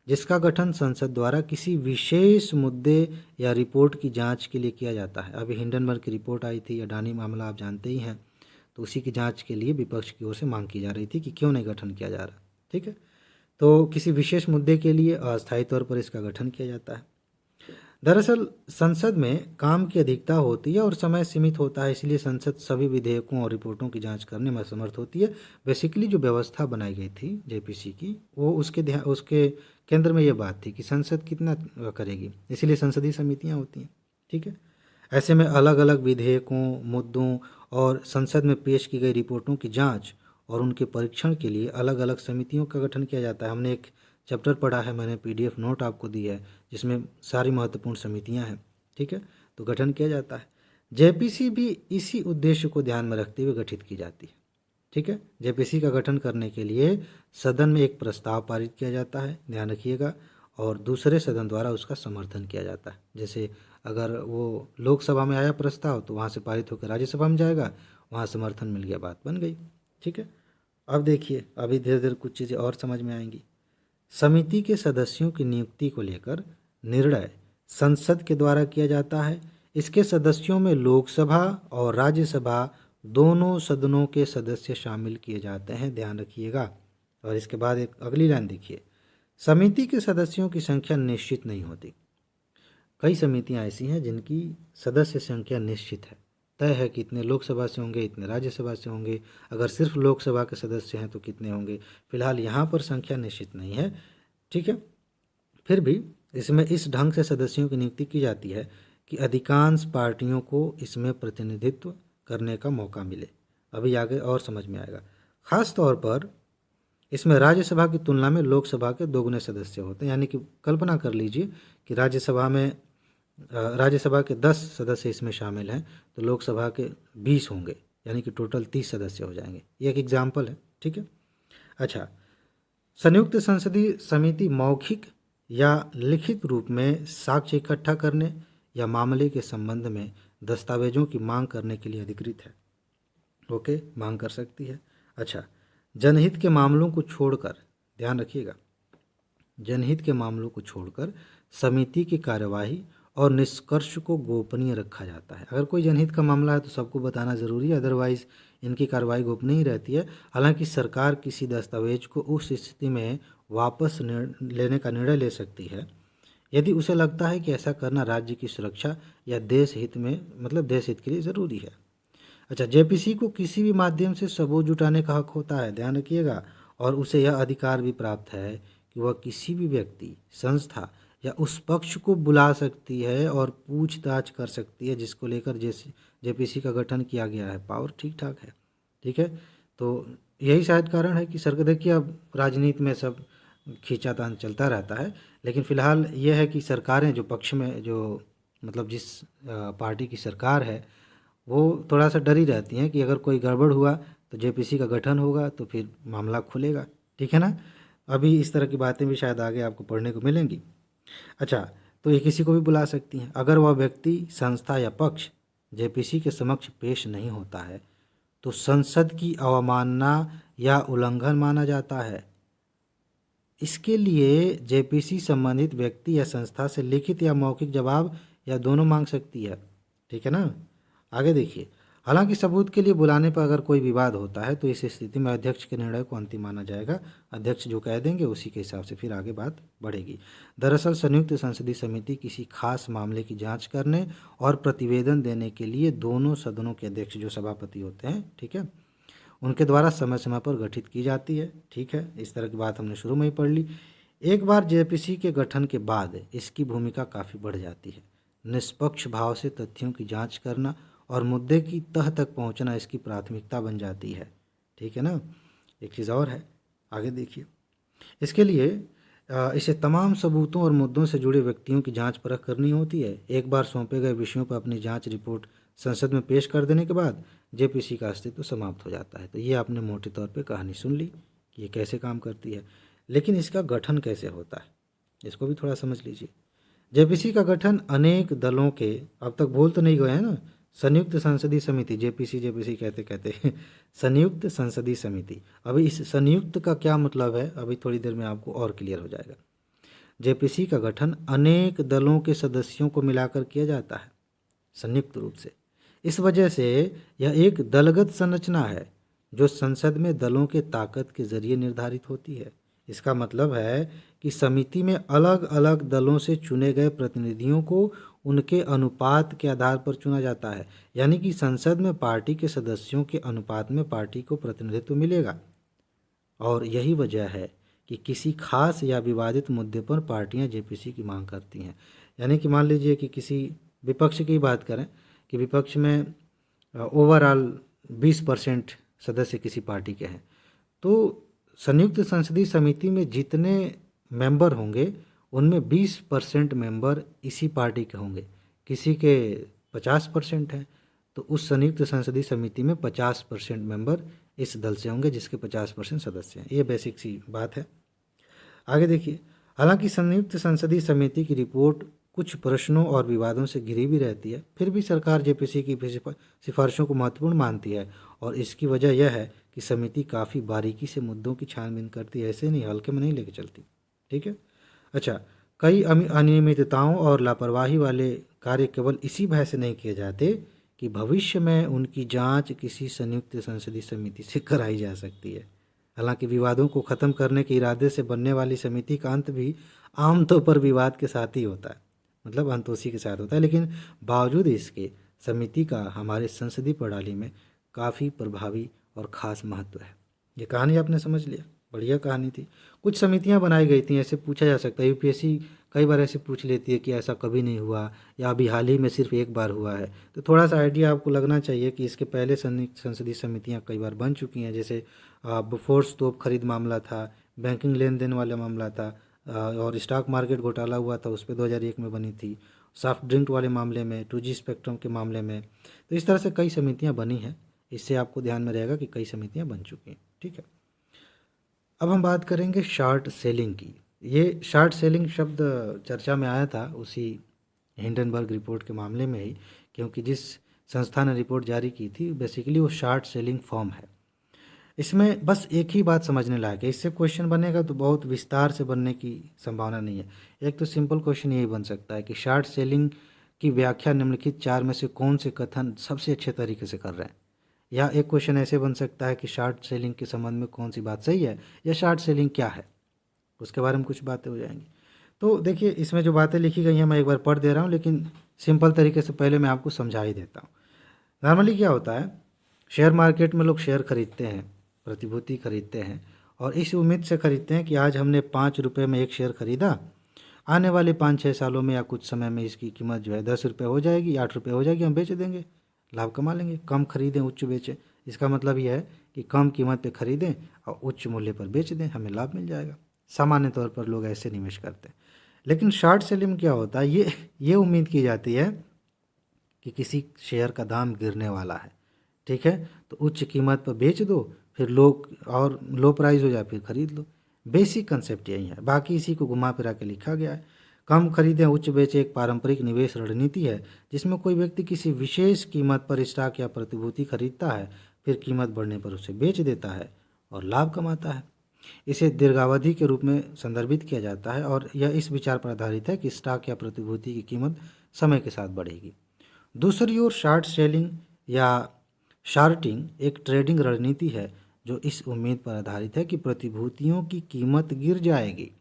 जिसका गठन संसद द्वारा किसी विशेष मुद्दे या रिपोर्ट की जांच के लिए किया जाता है। अभी हिंडनबर्ग की रिपोर्ट आई थी, अडानी मामला आप जानते ही हैं, तो उसी की जांच के लिए विपक्ष की ओर से मांग की जा रही थी कि क्यों नहीं गठन किया जा रहा। ठीक है, तो किसी विशेष मुद्दे के लिए अस्थायी तौर पर इसका गठन किया जाता है। दरअसल संसद में काम की अधिकता होती है और समय सीमित होता है, इसलिए संसद सभी विधेयकों और रिपोर्टों की जांच करने में असमर्थ होती है। बेसिकली जो व्यवस्था बनाई गई थी जेपीसी की, वो उसके केंद्र में ये बात थी कि संसद कितना करेगी, इसीलिए संसदीय समितियां होती हैं। ठीक है, ऐसे में अलग अलग विधेयकों, मुद्दों और संसद में पेश की गई रिपोर्टों की जांच और उनके परीक्षण के लिए अलग अलग समितियों का गठन किया जाता है। हमने एक चैप्टर पढ़ा है, मैंने पीडीएफ नोट आपको दी है, जिसमें सारी महत्वपूर्ण समितियां हैं। ठीक है, तो गठन किया जाता है। जेपीसी भी इसी उद्देश्य को ध्यान में रखते हुए गठित की जाती है। ठीक है, जेपीसी का गठन करने के लिए सदन में एक प्रस्ताव पारित किया जाता है, ध्यान रखिएगा, और दूसरे सदन द्वारा उसका समर्थन किया जाता है। जैसे अगर वो लोकसभा में आया प्रस्ताव तो वहाँ से पारित होकर राज्यसभा में जाएगा, वहाँ समर्थन मिल गया, बात बन गई। ठीक है, अब देखिए, अभी धीरे धीरे कुछ चीज़ें और समझ में आएंगी। समिति के सदस्यों की नियुक्ति को लेकर निर्णय संसद के द्वारा किया जाता है। इसके सदस्यों में लोकसभा और राज्यसभा दोनों सदनों के सदस्य शामिल किए जाते हैं, ध्यान रखिएगा। और इसके बाद एक अगली लाइन देखिए, समिति के सदस्यों की संख्या निश्चित नहीं होती। कई समितियां ऐसी हैं जिनकी सदस्य संख्या निश्चित है, तय है कि इतने लोकसभा से होंगे, इतने राज्यसभा से होंगे। अगर सिर्फ लोकसभा के सदस्य हैं तो कितने होंगे। फिलहाल यहाँ पर संख्या निश्चित नहीं है, ठीक है। फिर भी इसमें इस ढंग से सदस्यों की नियुक्ति की जाती है कि अधिकांश पार्टियों को इसमें प्रतिनिधित्व करने का मौका मिले। अभी आगे और समझ में आएगा। खास तौर पर इसमें राज्यसभा की तुलना में लोकसभा के दोगुने सदस्य होते हैं। यानी कि कल्पना कर लीजिए कि राज्यसभा के 10 सदस्य इसमें शामिल हैं, तो लोकसभा के 20 होंगे, यानी कि टोटल 30 सदस्य हो जाएंगे। ये एक एग्जाम्पल है, ठीक है। अच्छा, संयुक्त संसदीय समिति मौखिक या लिखित रूप में साक्ष्य इकट्ठा करने या मामले के संबंध में दस्तावेजों की मांग करने के लिए अधिकृत है। ओके, मांग कर सकती है। अच्छा, जनहित के मामलों को छोड़कर, ध्यान रखिएगा, जनहित के मामलों को छोड़कर समिति की कार्यवाही और निष्कर्ष को गोपनीय रखा जाता है। अगर कोई जनहित का मामला है तो सबको बताना ज़रूरी है, अदरवाइज़ इनकी कार्रवाई गोपनीय ही रहती है। हालांकि सरकार किसी दस्तावेज को उस स्थिति में वापस लेने का निर्णय ले सकती है यदि उसे लगता है कि ऐसा करना राज्य की सुरक्षा या देश हित में, मतलब देश हित के लिए ज़रूरी है। अच्छा, जेपीसी को किसी भी माध्यम से सबूत जुटाने का हक होता है, ध्यान रखिएगा। और उसे यह अधिकार भी प्राप्त है कि वह किसी भी व्यक्ति, संस्था या उस पक्ष को बुला सकती है और पूछताछ कर सकती है जिसको लेकर जेपीसी का गठन किया गया है। पावर ठीक ठाक है, ठीक है। तो यही शायद कारण है कि सरकार, देखिए अब राजनीति में सब खींचातान चलता रहता है, लेकिन फ़िलहाल यह है कि सरकारें जो पक्ष में, जो मतलब जिस पार्टी की सरकार है, वो थोड़ा सा डरी रहती हैं कि अगर कोई गड़बड़ हुआ तो जेपीसी का गठन होगा तो फिर मामला खुलेगा, ठीक है ना। अभी इस तरह की बातें भी शायद आगे आपको पढ़ने को मिलेंगी। अच्छा, तो ये किसी को भी बुला सकती हैं। अगर वह व्यक्ति, संस्था या पक्ष जेपीसी के समक्ष पेश नहीं होता है तो संसद की अवमानना या उल्लंघन माना जाता है। इसके लिए जेपीसी संबंधित व्यक्ति या संस्था से लिखित या मौखिक जवाब या दोनों मांग सकती है, ठीक है ना। आगे देखिए, हालांकि सबूत के लिए बुलाने पर अगर कोई विवाद होता है तो इस स्थिति में अध्यक्ष के निर्णय को अंतिम माना जाएगा। अध्यक्ष जो कह देंगे उसी के हिसाब से फिर आगे बात बढ़ेगी। दरअसल संयुक्त संसदीय समिति किसी खास मामले की जांच करने और प्रतिवेदन देने के लिए दोनों सदनों के अध्यक्ष, जो सभापति होते हैं, ठीक है, उनके द्वारा समय समय पर गठित की जाती है, ठीक है। इस तरह की बात हमने शुरू में ही पढ़ ली। एक बार जेपीसी के गठन के बाद इसकी भूमिका काफ़ी बढ़ जाती है। निष्पक्ष भाव से तथ्यों की जांच करना और मुद्दे की तह तक पहुंचना इसकी प्राथमिकता बन जाती है, ठीक है ना। एक चीज़ और है, आगे देखिए। इसके लिए इसे तमाम सबूतों और मुद्दों से जुड़े व्यक्तियों की जांच परख करनी होती है। एक बार सौंपे गए विषयों पर अपनी जांच रिपोर्ट संसद में पेश कर देने के बाद जेपीसी का अस्तित्व समाप्त हो जाता है। तो ये आपने मोटे तौर पे कहानी सुन ली कि ये कैसे काम करती है, लेकिन इसका गठन कैसे होता है इसको भी थोड़ा समझ लीजिए। जेपीसी का गठन अनेक दलों के, अब तक भूल तो नहीं गए हैं ना, संयुक्त संसदीय समिति, जेपीसी जेपीसी कहते कहते संयुक्त संसदीय समिति। अभी इस संयुक्त का क्या मतलब है अभी थोड़ी देर में आपको और क्लियर हो जाएगा। जेपीसी का गठन अनेक दलों के सदस्यों को मिलाकर किया जाता है, संयुक्त रूप से। इस वजह से यह एक दलगत संरचना है जो संसद में दलों के ताकत के जरिए निर्धारित होती है। इसका मतलब है कि समिति में अलग अलग दलों से चुने गए प्रतिनिधियों को उनके अनुपात के आधार पर चुना जाता है। यानी कि संसद में पार्टी के सदस्यों के अनुपात में पार्टी को प्रतिनिधित्व मिलेगा। और यही वजह है कि किसी खास या विवादित मुद्दे पर पार्टियां जेपीसी की मांग करती हैं। यानी कि मान लीजिए कि किसी विपक्ष की बात करें कि विपक्ष में ओवरऑल 20% सदस्य किसी पार्टी के हैं, तो संयुक्त संसदीय समिति में जितने मेंबर होंगे उनमें 20% मेंबर इसी पार्टी के होंगे। किसी के 50% हैं तो उस संयुक्त संसदीय समिति में 50% मेंबर इस दल से होंगे जिसके 50% सदस्य हैं। ये बेसिक सी बात है। आगे देखिए, हालांकि संयुक्त संसदीय समिति की रिपोर्ट कुछ प्रश्नों और विवादों से घिरी भी रहती है, फिर भी सरकार जेपीसी की सिफारिशों को महत्वपूर्ण मानती है। और इसकी वजह यह है कि समिति काफ़ी बारीकी से मुद्दों की छानबीन करती है, ऐसे नहीं हल्के में नहीं लेके चलती, ठीक है। अच्छा, कई अनियमितताओं और लापरवाही वाले कार्य केवल इसी भय से नहीं किए जाते कि भविष्य में उनकी जांच किसी संयुक्त संसदीय समिति से कराई जा सकती है। हालांकि विवादों को ख़त्म करने के इरादे से बनने वाली समिति का अंत भी आमतौर पर विवाद के साथ ही होता है, मतलब अंत उसी के साथ होता है। लेकिन बावजूद इसके समिति का हमारे संसदीय प्रणाली में काफ़ी प्रभावी और ख़ास महत्व है। ये कहानी आपने समझ लिया, बढ़िया कहानी थी। कुछ समितियां बनाई गई थी, ऐसे पूछा जा सकता है, यूपीएससी कई बार ऐसे पूछ लेती है कि ऐसा कभी नहीं हुआ या अभी हाल ही में सिर्फ एक बार हुआ है। तो थोड़ा सा आइडिया आपको लगना चाहिए कि इसके पहले संसदीय समितियां कई बार बन चुकी हैं। जैसे बोफोर्स तोप खरीद मामला था, बैंकिंग लेन देन वाला मामला था, और स्टॉक मार्केट घोटाला हुआ था, उस पर 2001 में बनी थी। सॉफ्ट ड्रिंक वाले मामले में, 2G स्पेक्ट्रम के मामले में। तो इस तरह से कई समितियां बनी हैं। इससे आपको ध्यान में रहेगा कि कई समितियां बन चुकी हैं। ठीक है, अब हम बात करेंगे शॉर्ट सेलिंग की। ये शॉर्ट सेलिंग शब्द चर्चा में आया था उसी हिंडनबर्ग रिपोर्ट के मामले में ही, क्योंकि जिस संस्था ने रिपोर्ट जारी की थी बेसिकली वो शॉर्ट सेलिंग फर्म है। इसमें बस एक ही बात समझने लायक है, इससे क्वेश्चन बनेगा तो बहुत विस्तार से बनने की संभावना नहीं है। एक तो सिंपल क्वेश्चन यही बन सकता है कि शॉर्ट सेलिंग की व्याख्या निम्नलिखित चार में से कौन से कथन सबसे अच्छे तरीके से कर रहे हैं। या एक क्वेश्चन ऐसे बन सकता है कि शॉर्ट सेलिंग के संबंध में कौन सी बात सही है, या शॉर्ट सेलिंग क्या है, उसके बारे में कुछ बातें हो जाएंगी। तो देखिए, इसमें जो बातें लिखी गई हैं मैं एक बार पढ़ दे रहा हूँ, लेकिन सिंपल तरीके से पहले मैं आपको समझा ही देता हूँ। नॉर्मली क्या होता है, शेयर मार्केट में लोग शेयर खरीदते हैं, प्रतिभूति खरीदते हैं, और इस उम्मीद से खरीदते हैं कि आज हमने 5 रुपये में एक शेयर खरीदा, आने वाले 5-6 सालों में या कुछ समय में इसकी कीमत जो है 10 रुपये हो जाएगी, 8 रुपये हो जाएगी, हम बेच देंगे, लाभ कमा लेंगे। कम खरीदें, उच्च बेचें, इसका मतलब यह है कि कम कीमत पे खरीदें और उच्च मूल्य पर बेच दें, हमें लाभ मिल जाएगा। सामान्य तौर पर लोग ऐसे निवेश करते हैं। लेकिन शॉर्ट सेलिंग क्या होता है, ये उम्मीद की जाती है कि किसी शेयर का दाम गिरने वाला है, ठीक है, तो उच्च कीमत पर बेच दो, फिर लोग और लो प्राइस हो जाए फिर खरीद लो। बेसिक कंसेप्ट यही है, बाकी इसी को घुमा फिरा के लिखा गया है। कम खरीदें, उच्च बेचें एक पारंपरिक निवेश रणनीति है जिसमें कोई व्यक्ति किसी विशेष कीमत पर स्टॉक या प्रतिभूति खरीदता है, फिर कीमत बढ़ने पर उसे बेच देता है और लाभ कमाता है। इसे दीर्घावधि के रूप में संदर्भित किया जाता है और यह इस विचार पर आधारित है कि स्टॉक या प्रतिभूति की कीमत समय के साथ बढ़ेगी। दूसरी ओर शॉर्ट सेलिंग या शॉर्टिंग एक ट्रेडिंग रणनीति है जो इस उम्मीद पर आधारित है कि प्रतिभूतियों की कीमत गिर जाएगी।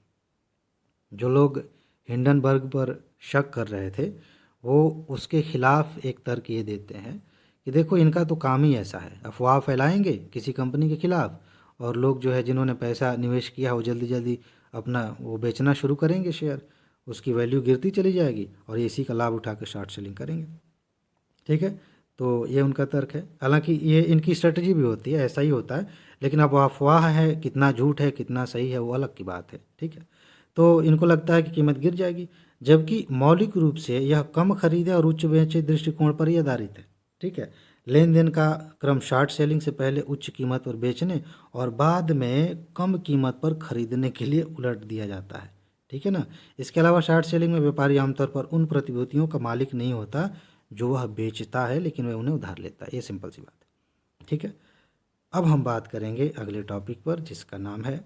जो लोग हिंडनबर्ग पर शक कर रहे थे वो उसके खिलाफ एक तर्क ये देते हैं कि देखो, इनका तो काम ही ऐसा है, अफवाह फैलाएंगे किसी कंपनी के खिलाफ, और लोग जो है जिन्होंने पैसा निवेश किया वो जल्दी जल्दी अपना वो बेचना शुरू करेंगे शेयर, उसकी वैल्यू गिरती चली जाएगी और ये इसी का लाभ उठा कर शॉर्ट सेलिंग करेंगे। ठीक है, तो ये उनका तर्क है। हालांकि ये इनकी स्ट्रेटजी भी होती है, ऐसा ही होता है, लेकिन अब अफवाह है, कितना झूठ है कितना सही है वो अलग की बात है। ठीक है, तो इनको लगता है कि कीमत गिर जाएगी, जबकि मौलिक रूप से यह कम खरीदे और उच्च बेचे दृष्टिकोण पर ही आधारित है। ठीक है, लेन देन का क्रम शॉर्ट सेलिंग से पहले उच्च कीमत पर बेचने और बाद में कम कीमत पर खरीदने के लिए उलट दिया जाता है। ठीक है ना। इसके अलावा शॉर्ट सेलिंग में व्यापारी आमतौर पर उन प्रतिभूतियों का मालिक नहीं होता जो वह बेचता है, लेकिन वह उन्हें उधार लेता है। ये सिंपल सी बात है। ठीक है, अब हम बात करेंगे अगले टॉपिक पर जिसका नाम है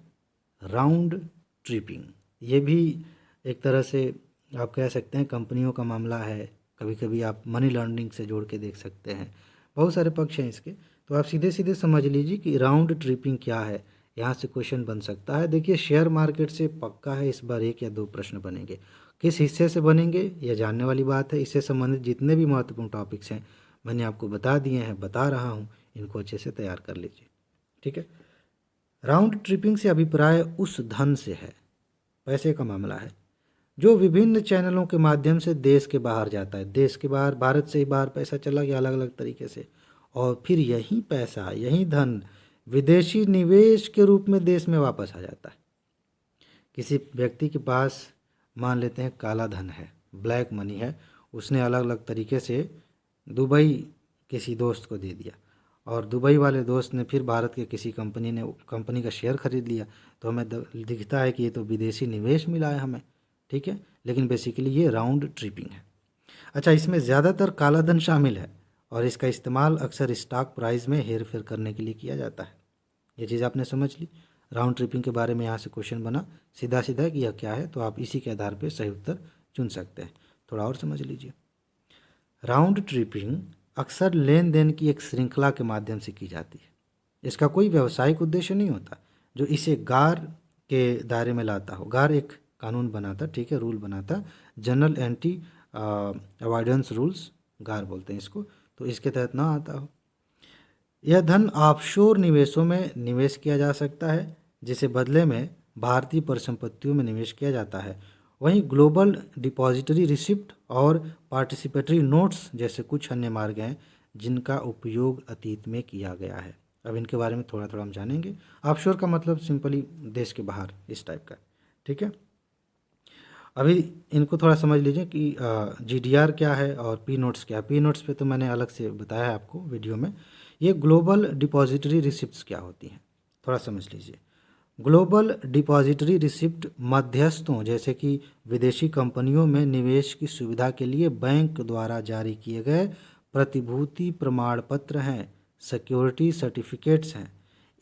राउंड ट्रिपिंग। ये भी एक तरह से आप कह सकते हैं कंपनियों का मामला है, कभी कभी आप मनी लॉन्ड्रिंग से जोड़ के देख सकते हैं, बहुत सारे पक्ष हैं इसके। तो आप सीधे सीधे समझ लीजिए कि राउंड ट्रिपिंग क्या है, यहाँ से क्वेश्चन बन सकता है। देखिए, शेयर मार्केट से पक्का है इस बार 1 या 2 प्रश्न बनेंगे। किस हिस्से से बनेंगे यह जानने वाली बात है। इससे संबंधित जितने भी महत्वपूर्ण टॉपिक्स हैं मैंने आपको बता दिए हैं, बता रहा हूँ, इनको अच्छे से तैयार कर लीजिए। ठीक है, राउंड ट्रिपिंग से अभिप्राय उस धन से है, पैसे का मामला है, जो विभिन्न चैनलों के माध्यम से देश के बाहर जाता है। देश के बाहर, भारत से ही बाहर पैसा चला गया अलग अलग तरीके से, और फिर यही पैसा, यही धन विदेशी निवेश के रूप में देश में वापस आ जाता है। किसी व्यक्ति के पास मान लेते हैं काला धन है, ब्लैक मनी है, उसने अलग अलग तरीके से दुबई किसी दोस्त को दे दिया, और दुबई वाले दोस्त ने फिर भारत के किसी कंपनी का शेयर खरीद लिया, तो हमें दिखता है कि ये तो विदेशी निवेश मिला है हमें। ठीक है, लेकिन बेसिकली ये राउंड ट्रिपिंग है। अच्छा, इसमें ज़्यादातर काला धन शामिल है और इसका इस्तेमाल अक्सर स्टॉक प्राइस में हेर फेर करने के लिए किया जाता है। ये चीज़ आपने समझ ली। राउंड ट्रिपिंग के बारे में यहाँ से क्वेश्चन बना सीधा सीधा कि यह क्या है, तो आप इसी के आधार पर सही उत्तर चुन सकते हैं। थोड़ा और समझ लीजिए। राउंड ट्रिपिंग अक्सर लेन देन की एक श्रृंखला के माध्यम से की जाती है। इसका कोई व्यावसायिक उद्देश्य नहीं होता, जो इसे गार के दायरे में लाता हो। गार एक कानून बनाता, ठीक है, रूल बनाता, जनरल एंटी अवॉइडेंस रूल्स गार बोलते हैं इसको, तो इसके तहत ना आता हो। यह धन ऑफशोर निवेशों में निवेश किया जा सकता है, जिसे बदले में भारतीय परिसंपत्तियों में निवेश किया जाता है। वहीं ग्लोबल डिपॉजिटरी रिसिप्ट और पार्टिसिपेटरी नोट्स जैसे कुछ अन्य मार्ग हैं जिनका उपयोग अतीत में किया गया है। अब इनके बारे में थोड़ा थोड़ा हम जानेंगे। ऑफशोर का मतलब सिंपली देश के बाहर, इस टाइप का, ठीक है। अभी इनको थोड़ा समझ लीजिए कि जीडीआर क्या है और पी नोट्स क्या है। पी नोट्स पे तो मैंने अलग से बताया है आपको वीडियो में। ये ग्लोबल डिपॉजिटरी रिसिप्ट्स क्या होती हैं, थोड़ा समझ लीजिए। ग्लोबल डिपॉजिटरी रिसिप्ट मध्यस्थों जैसे कि विदेशी कंपनियों में निवेश की सुविधा के लिए बैंक द्वारा जारी किए गए प्रतिभूति प्रमाण पत्र हैं, सिक्योरिटी सर्टिफिकेट्स हैं।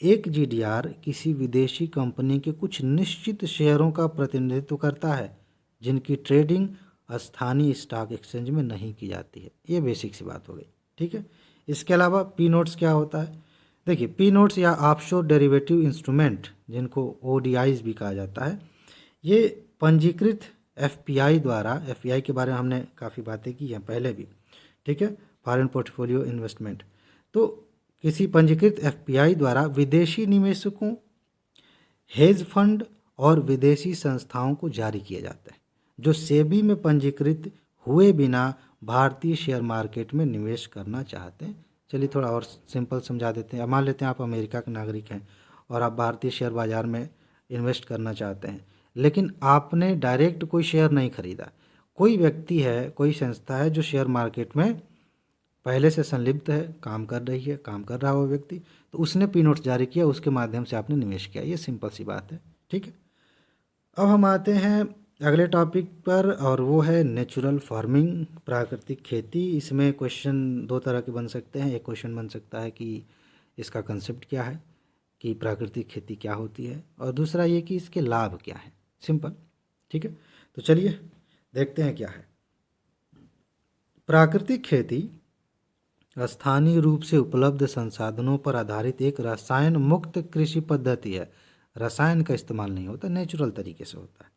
एक जीडीआर किसी विदेशी कंपनी के कुछ निश्चित शेयरों का प्रतिनिधित्व करता है जिनकी ट्रेडिंग स्थानीय स्टॉक एक्सचेंज में नहीं की जाती है। ये बेसिक सी बात हो गई, ठीक है। इसके अलावा पी नोट्स क्या होता है? देखिए, पी नोट्स या ऑफशोर डेरिवेटिव इंस्ट्रूमेंट, जिनको ओडीआईज भी कहा जाता है, ये पंजीकृत एफपीआई द्वारा, एफपीआई के बारे में हमने काफ़ी बातें की हैं पहले भी, ठीक है, फॉरेन पोर्टफोलियो इन्वेस्टमेंट। तो किसी पंजीकृत एफपीआई द्वारा विदेशी निवेशकों, हेज फंड और विदेशी संस्थाओं को जारी किए जाते हैं जो सेबी में पंजीकृत हुए बिना भारतीय शेयर मार्केट में निवेश करना चाहते हैं। चलिए थोड़ा और सिंपल समझा देते हैं। मान लेते हैं आप अमेरिका के नागरिक हैं और आप भारतीय शेयर बाज़ार में इन्वेस्ट करना चाहते हैं, लेकिन आपने डायरेक्ट कोई शेयर नहीं खरीदा। कोई व्यक्ति है, कोई संस्था है जो शेयर मार्केट में पहले से संलिप्त है, काम कर रही है, काम कर रहा है वो व्यक्ति, तो उसने पी नोट्स जारी किया, उसके माध्यम से आपने निवेश किया। ये सिंपल सी बात है, ठीक है। अब हम आते हैं अगले टॉपिक पर और वो है नेचुरल फार्मिंग, प्राकृतिक खेती। इसमें क्वेश्चन दो तरह के बन सकते हैं। एक क्वेश्चन बन सकता है कि इसका कंसेप्ट क्या है, कि प्राकृतिक खेती क्या होती है, और दूसरा ये कि इसके लाभ क्या हैं। सिंपल, ठीक है। तो चलिए देखते हैं क्या है। प्राकृतिक खेती स्थानीय रूप से उपलब्ध संसाधनों पर आधारित एक रसायन मुक्त कृषि पद्धति है। रसायन का इस्तेमाल नहीं होता, नेचुरल तरीके से होता है।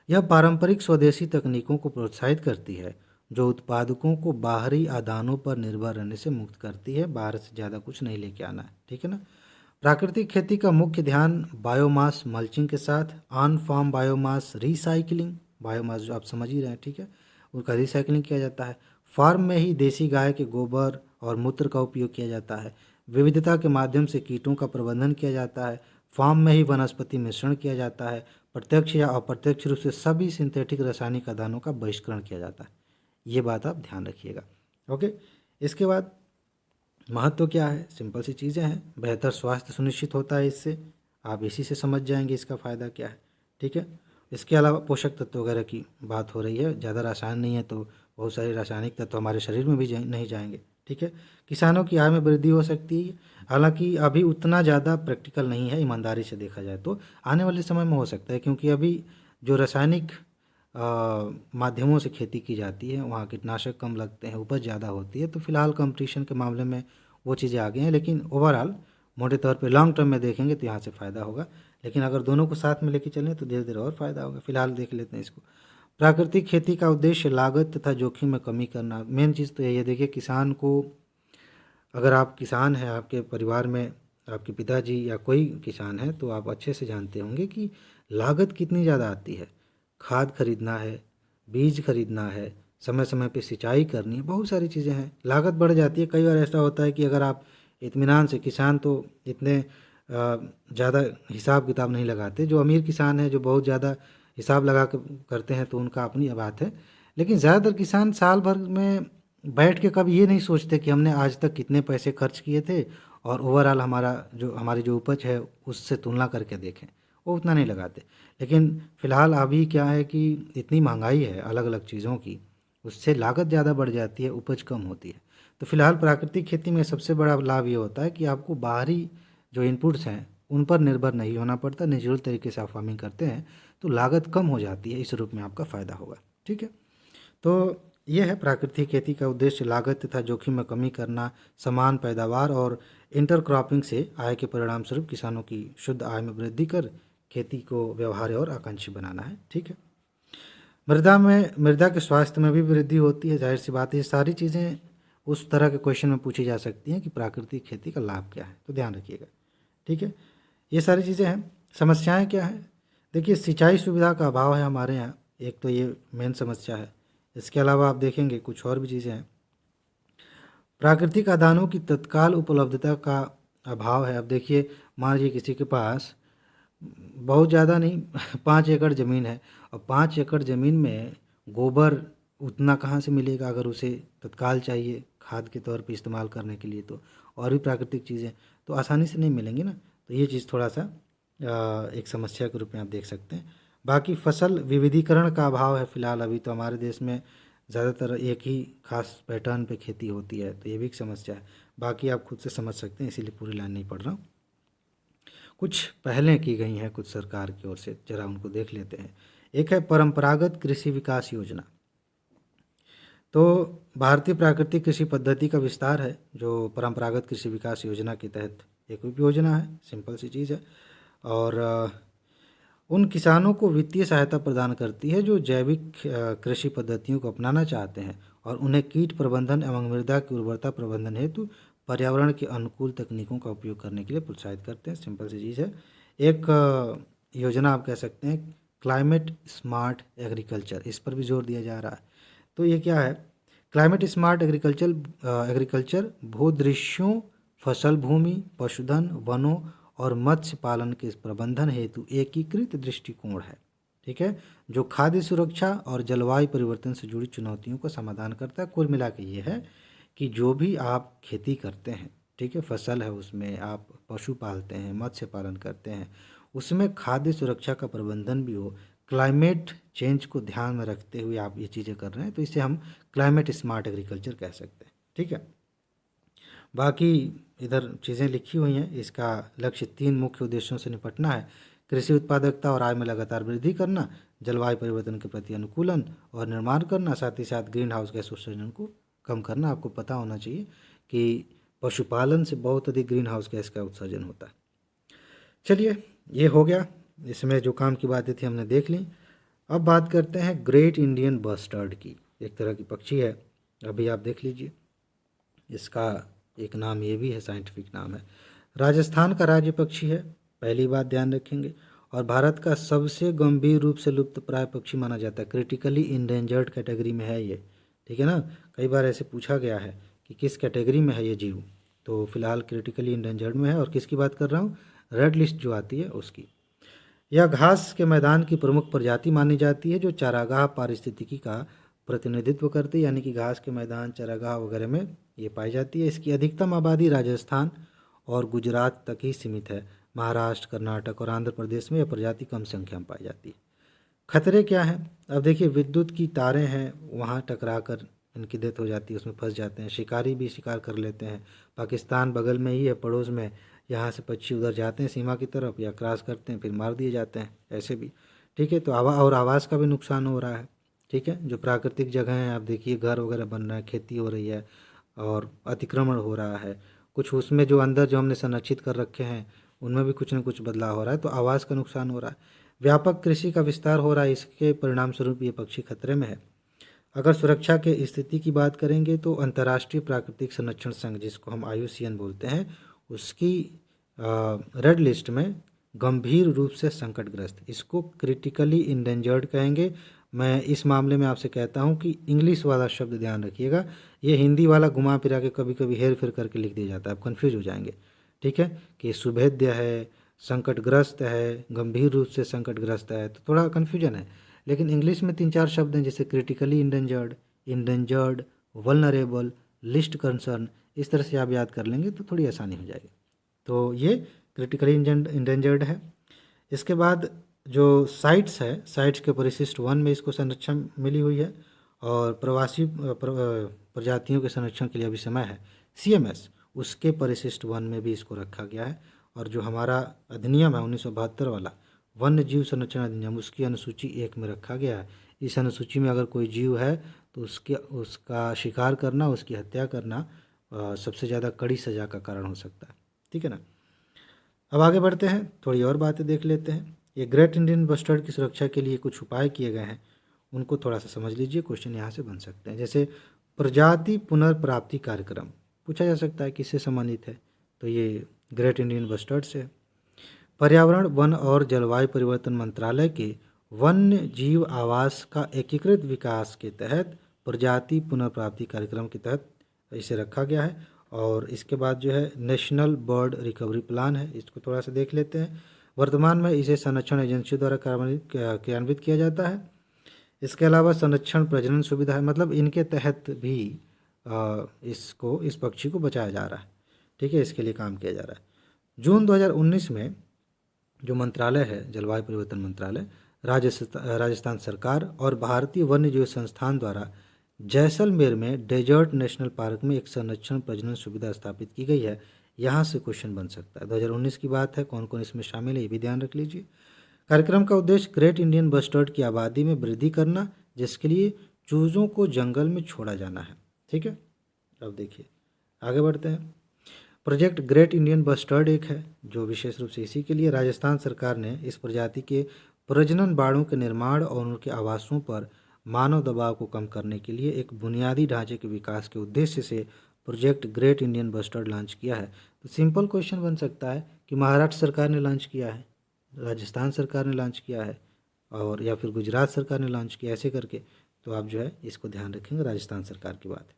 यह पारंपरिक स्वदेशी तकनीकों को प्रोत्साहित करती है जो उत्पादकों को बाहरी आदानों पर निर्भर रहने से मुक्त करती है। बाहर से ज़्यादा कुछ नहीं लेके आना है, ठीक है ना। प्राकृतिक खेती का मुख्य ध्यान बायोमास मल्चिंग के साथ on farm biomass recycling, biomass जो आप समझ ही रहे हैं, ठीक है, उनका रिसाइकलिंग किया जाता है। फार्म में ही देसी गाय के गोबर और मूत्र का उपयोग किया जाता है। विविधता के माध्यम से कीटों का प्रबंधन किया जाता है। फार्म में ही वनस्पति मिश्रण किया जाता है। प्रत्यक्ष या अप्रत्यक्ष रूप से सभी सिंथेटिक रासायनिक आदानों का बहिष्करण किया जाता है। ये बात आप ध्यान रखिएगा, ओके। इसके बाद महत्व क्या है? सिंपल सी चीज़ें हैं। बेहतर स्वास्थ्य सुनिश्चित होता है इससे, आप इसी से समझ जाएंगे इसका फ़ायदा क्या है, ठीक है। इसके अलावा पोषक तत्व वगैरह की बात हो रही है। ज़्यादा रासायन नहीं है तो बहुत सारे रासायनिक तत्व हमारे शरीर में भी नहीं जाएंगे, ठीक है। किसानों की आय में वृद्धि हो सकती है, हालांकि अभी उतना ज़्यादा प्रैक्टिकल नहीं है, ईमानदारी से देखा जाए तो आने वाले समय में हो सकता है, क्योंकि अभी जो रासायनिक माध्यमों से खेती की जाती है वहाँ कीटनाशक कम लगते हैं, उपज ज़्यादा होती है, तो फिलहाल कंपटीशन के मामले में वो चीज़ें आ गई हैं। लेकिन ओवरऑल मोटे तौर पे लॉन्ग टर्म में देखेंगे तो यहाँ से फ़ायदा होगा। लेकिन अगर दोनों को साथ में लेके चलें तो धीरे धीरे और फ़ायदा होगा। फिलहाल देख लेते हैं इसको। प्राकृतिक खेती का उद्देश्य लागत तथा जोखिम में कमी करना। मेन चीज़ तो यही है। देखिए, किसान को, अगर आप किसान हैं, आपके परिवार में आपके पिताजी या कोई किसान है, तो आप अच्छे से जानते होंगे कि लागत कितनी ज़्यादा आती है। खाद खरीदना है, बीज खरीदना है, समय समय पे सिंचाई करनी है, बहुत सारी चीज़ें हैं, लागत बढ़ जाती है। कई बार ऐसा होता है कि अगर आप इत्मीनान से, किसान तो इतने ज़्यादा हिसाब किताब नहीं लगाते। जो अमीर किसान है, जो बहुत ज़्यादा हिसाब लगा करते हैं, तो उनका अपनी बात है। लेकिन ज़्यादातर किसान साल भर में बैठ के कभी ये नहीं सोचते कि हमने आज तक कितने पैसे खर्च किए थे और ओवरऑल हमारी जो उपज है उससे तुलना करके देखें, वो उतना नहीं लगाते। लेकिन फ़िलहाल अभी क्या है कि इतनी महंगाई है अलग अलग चीज़ों की, उससे लागत ज़्यादा बढ़ जाती है, उपज कम होती है। तो फिलहाल प्राकृतिक खेती में सबसे बड़ा लाभ ये होता है कि आपको बाहरी जो इनपुट्स हैं उन पर निर्भर नहीं होना पड़ता। नेचुरल तरीके से आप फार्मिंग करते हैं तो लागत कम हो जाती है, इस रूप में आपका फ़ायदा होगा, ठीक है। तो यह है प्राकृतिक खेती का उद्देश्य लागत तथा जोखिम में कमी करना, समान पैदावार और इंटरक्रॉपिंग से आय के परिणाम स्वरूप किसानों की शुद्ध आय में वृद्धि कर खेती को व्यवहार्य और आकांक्षी बनाना है। ठीक है। मृदा के स्वास्थ्य में भी वृद्धि होती है, जाहिर सी बात है। ये सारी चीज़ें उस तरह के क्वेश्चन में पूछी जा सकती हैं कि प्राकृतिक खेती का लाभ क्या है, तो ध्यान रखिएगा। ठीक है, ये सारी चीज़ें हैं। समस्याएं क्या हैं? देखिए, सिंचाई सुविधा का अभाव है हमारे यहाँ, एक तो ये मेन समस्या है। इसके अलावा आप देखेंगे कुछ और भी चीज़ें हैं। प्राकृतिक आदानों की तत्काल उपलब्धता का अभाव है। अब देखिए, मान लीजिए किसी के पास बहुत ज़्यादा नहीं 5 एकड़ ज़मीन है, और 5 एकड़ ज़मीन में गोबर उतना कहाँ से मिलेगा अगर उसे तत्काल चाहिए खाद के तौर पे इस्तेमाल करने के लिए, तो और भी प्राकृतिक चीज़ें तो आसानी से नहीं मिलेंगी ना। तो ये चीज़ थोड़ा सा एक समस्या के रूप में आप देख सकते हैं। बाकी फसल विविधीकरण का अभाव है फिलहाल अभी तो हमारे देश में, ज़्यादातर एक ही खास पैटर्न पे खेती होती है, तो ये भी एक समस्या है। बाकी आप खुद से समझ सकते हैं, इसीलिए पूरी लाइन नहीं पढ़ रहा हूँ। कुछ पहलें की गई हैं कुछ सरकार की ओर से, जरा उनको देख लेते हैं। एक है परंपरागत कृषि विकास योजना। तो भारतीय प्राकृतिक कृषि पद्धति का विस्तार है, जो परंपरागत कृषि विकास योजना के तहत एक उप योजना है, सिंपल सी चीज़ है। और उन किसानों को वित्तीय सहायता प्रदान करती है जो जैविक कृषि पद्धतियों को अपनाना चाहते हैं, और उन्हें कीट प्रबंधन एवं मृदा की उर्वरता प्रबंधन हेतु पर्यावरण के अनुकूल तकनीकों का उपयोग करने के लिए प्रोत्साहित करते हैं। सिंपल सी चीज़ है। एक योजना आप कह सकते हैं क्लाइमेट स्मार्ट एग्रीकल्चर, इस पर भी जोर दिया जा रहा है। तो ये क्या है? क्लाइमेट स्मार्ट एग्रीकल्चर भूदृश्यों, फसल भूमि, पशुधन, वनों और मत्स्य पालन के प्रबंधन हेतु एकीकृत दृष्टिकोण है। ठीक है, जो खाद्य सुरक्षा और जलवायु परिवर्तन से जुड़ी चुनौतियों का समाधान करता है। कुल मिला के ये है कि जो भी आप खेती करते हैं, ठीक है, फसल है, उसमें आप पशु पालते हैं, मत्स्य पालन करते हैं, उसमें खाद्य सुरक्षा का प्रबंधन भी हो, क्लाइमेट चेंज को ध्यान में रखते हुए आप ये चीज़ें कर रहे हैं, तो इसे हम क्लाइमेट स्मार्ट एग्रीकल्चर कह सकते हैं। ठीक है, बाकी इधर चीज़ें लिखी हुई हैं। इसका लक्ष्य 3 मुख्य उद्देश्यों से निपटना है: कृषि उत्पादकता और आय में लगातार वृद्धि करना, जलवायु परिवर्तन के प्रति अनुकूलन और निर्माण करना, साथ ही साथ ग्रीन हाउस गैस उत्सर्जन को कम करना। आपको पता होना चाहिए कि पशुपालन से बहुत अधिक ग्रीन हाउस गैस का उत्सर्जन होता है। चलिए, ये हो गया, इसमें जो काम की बातें थी हमने देख ली। अब बात करते हैं ग्रेट इंडियन बस्टर्ड की। एक तरह की पक्षी है, अभी आप देख लीजिए। इसका एक नाम ये भी है, साइंटिफिक नाम है। राजस्थान का राज्य पक्षी है, पहली बात ध्यान रखेंगे। और भारत का सबसे गंभीर रूप से लुप्त प्राय पक्षी माना जाता है, क्रिटिकली इंडेंजर्ड कैटेगरी में है ये। ठीक है ना, कई बार ऐसे पूछा गया है कि किस कैटेगरी में है ये जीव, तो फिलहाल क्रिटिकली इंडेंजर्ड में है। और किसकी बात कर रहा हूँ? रेड लिस्ट जो आती है उसकी। यह घास के मैदान की प्रमुख प्रजाति मानी जाती है, जो चारागाह पारिस्थितिकी का प्रतिनिधित्व करती है, यानी कि घास के मैदान, चारागाह वगैरह में ये पाई जाती है। इसकी अधिकतम आबादी राजस्थान और गुजरात तक ही सीमित है। महाराष्ट्र, कर्नाटक और आंध्र प्रदेश में यह प्रजाति कम संख्या में पाई जाती है। खतरे क्या हैं? अब देखिए, विद्युत की तारें हैं, वहाँ टकरा कर इनकी डेथ हो जाती है, उसमें फंस जाते हैं। शिकारी भी शिकार कर लेते हैं। पाकिस्तान बगल में ही है, पड़ोस में, यहाँ से पक्षी उधर जाते हैं सीमा की तरफ या क्रॉस करते हैं, फिर मार दिए जाते हैं, ऐसे भी। ठीक है, तो आवास का भी नुकसान हो रहा है। ठीक है, जो प्राकृतिक जगह हैं, आप देखिए घर वगैरह बन रहा है, खेती हो रही है और अतिक्रमण हो रहा है। कुछ उसमें जो अंदर जो हमने संरक्षित कर रखे हैं उनमें भी कुछ न कुछ बदलाव हो रहा है, तो आवास का नुकसान हो रहा है। व्यापक कृषि का विस्तार हो रहा है, इसके परिणाम स्वरूप ये पक्षी खतरे में है। अगर सुरक्षा के स्थिति की बात करेंगे तो अंतर्राष्ट्रीय प्राकृतिक संरक्षण संघ, जिसको हम IUCN बोलते हैं, उसकी रेड लिस्ट में गंभीर रूप से संकटग्रस्त, इसको क्रिटिकली इंडेंजर्ड कहेंगे। मैं इस मामले में आपसे कहता हूं कि इंग्लिश वाला शब्द ध्यान रखिएगा, ये हिंदी वाला घुमा फिरा के कभी कभी हेर फेर करके लिख दिया जाता है, आप कन्फ्यूज हो जाएंगे। ठीक है, कि सुभेद्य है, संकटग्रस्त है, गंभीर रूप से संकटग्रस्त है, तो थोड़ा कन्फ्यूजन है। लेकिन इंग्लिश में 3-4 शब्द हैं, जैसे critically endangered, endangered, vulnerable, list concern, इस तरह से आप याद कर लेंगे तो थोड़ी आसानी हो जाएगी। तो ये क्रिटिकली इंडेंजर्ड है। इसके बाद जो साइट्स है, साइट्स के परिशिष्ट 1 में इसको संरक्षण मिली हुई है, और प्रवासी प्रजातियों के संरक्षण के लिए अभी समय है, CMS, उसके परिशिष्ट 1 में भी इसको रखा गया है। और जो हमारा अधिनियम है 1972 वाला, वन्य जीव संरक्षण अधिनियम, उसकी अनुसूची 1 में रखा गया है। इस अनुसूची में अगर कोई जीव है तो उसके उसका शिकार करना, उसकी हत्या करना सबसे ज़्यादा कड़ी सज़ा का कारण हो सकता है। ठीक है ना। अब आगे बढ़ते हैं, थोड़ी और बातें देख लेते हैं। ये ग्रेट इंडियन बस्टर्ड की सुरक्षा के लिए कुछ उपाय किए गए हैं, उनको थोड़ा सा समझ लीजिए। क्वेश्चन यहाँ से बन सकते हैं, जैसे प्रजाति पुनर्प्राप्ति कार्यक्रम पूछा जा सकता है किससे संबंधित है, तो ये ग्रेट इंडियन बस्टर्ड से। पर्यावरण, वन और जलवायु परिवर्तन मंत्रालय के वन्य जीव आवास का एकीकृत विकास के तहत प्रजाति पुनर्प्राप्ति कार्यक्रम के तहत इसे रखा गया है। और इसके बाद जो है नेशनल बर्ड रिकवरी प्लान है, इसको थोड़ा सा देख लेते हैं। वर्तमान में इसे संरक्षण एजेंसियों द्वारा क्रियान्वित किया जाता है। इसके अलावा संरक्षण प्रजनन सुविधा है, मतलब इनके तहत भी इस पक्षी को बचाया जा रहा है। ठीक है, इसके लिए काम किया जा रहा है। जून 2019 में जो मंत्रालय है, जलवायु परिवर्तन मंत्रालय, राजस्थान सरकार और भारतीय वन्य जीव संस्थान द्वारा जैसलमेर में डेजर्ट नेशनल पार्क में एक संरक्षण प्रजनन सुविधा स्थापित की गई है। यहाँ से क्वेश्चन बन सकता है। 2019 की बात है, कौन कौन इसमें शामिल है ये भी ध्यान रख लीजिए। कार्यक्रम का उद्देश्य ग्रेट इंडियन बस्टर्ड की आबादी में वृद्धि करना, जिसके लिए चूज़ों को जंगल में छोड़ा जाना है। ठीक है, अब देखिए आगे बढ़ते हैं। प्रोजेक्ट ग्रेट इंडियन बस्टर्ड एक है जो विशेष रूप से इसी के लिए राजस्थान सरकार ने इस प्रजाति के प्रजनन बाड़ों के निर्माण और उनके आवासों पर मानव दबाव को कम करने के लिए एक बुनियादी ढांचे के विकास के उद्देश्य से project great Indian bustard launch किया है। तो सिंपल क्वेश्चन बन सकता है कि महाराष्ट्र सरकार ने लॉन्च किया है, राजस्थान सरकार ने लॉन्च किया है, और या फिर गुजरात सरकार ने लॉन्च किया, ऐसे करके। तो आप जो है इसको ध्यान रखेंगे, राजस्थान सरकार की बात है।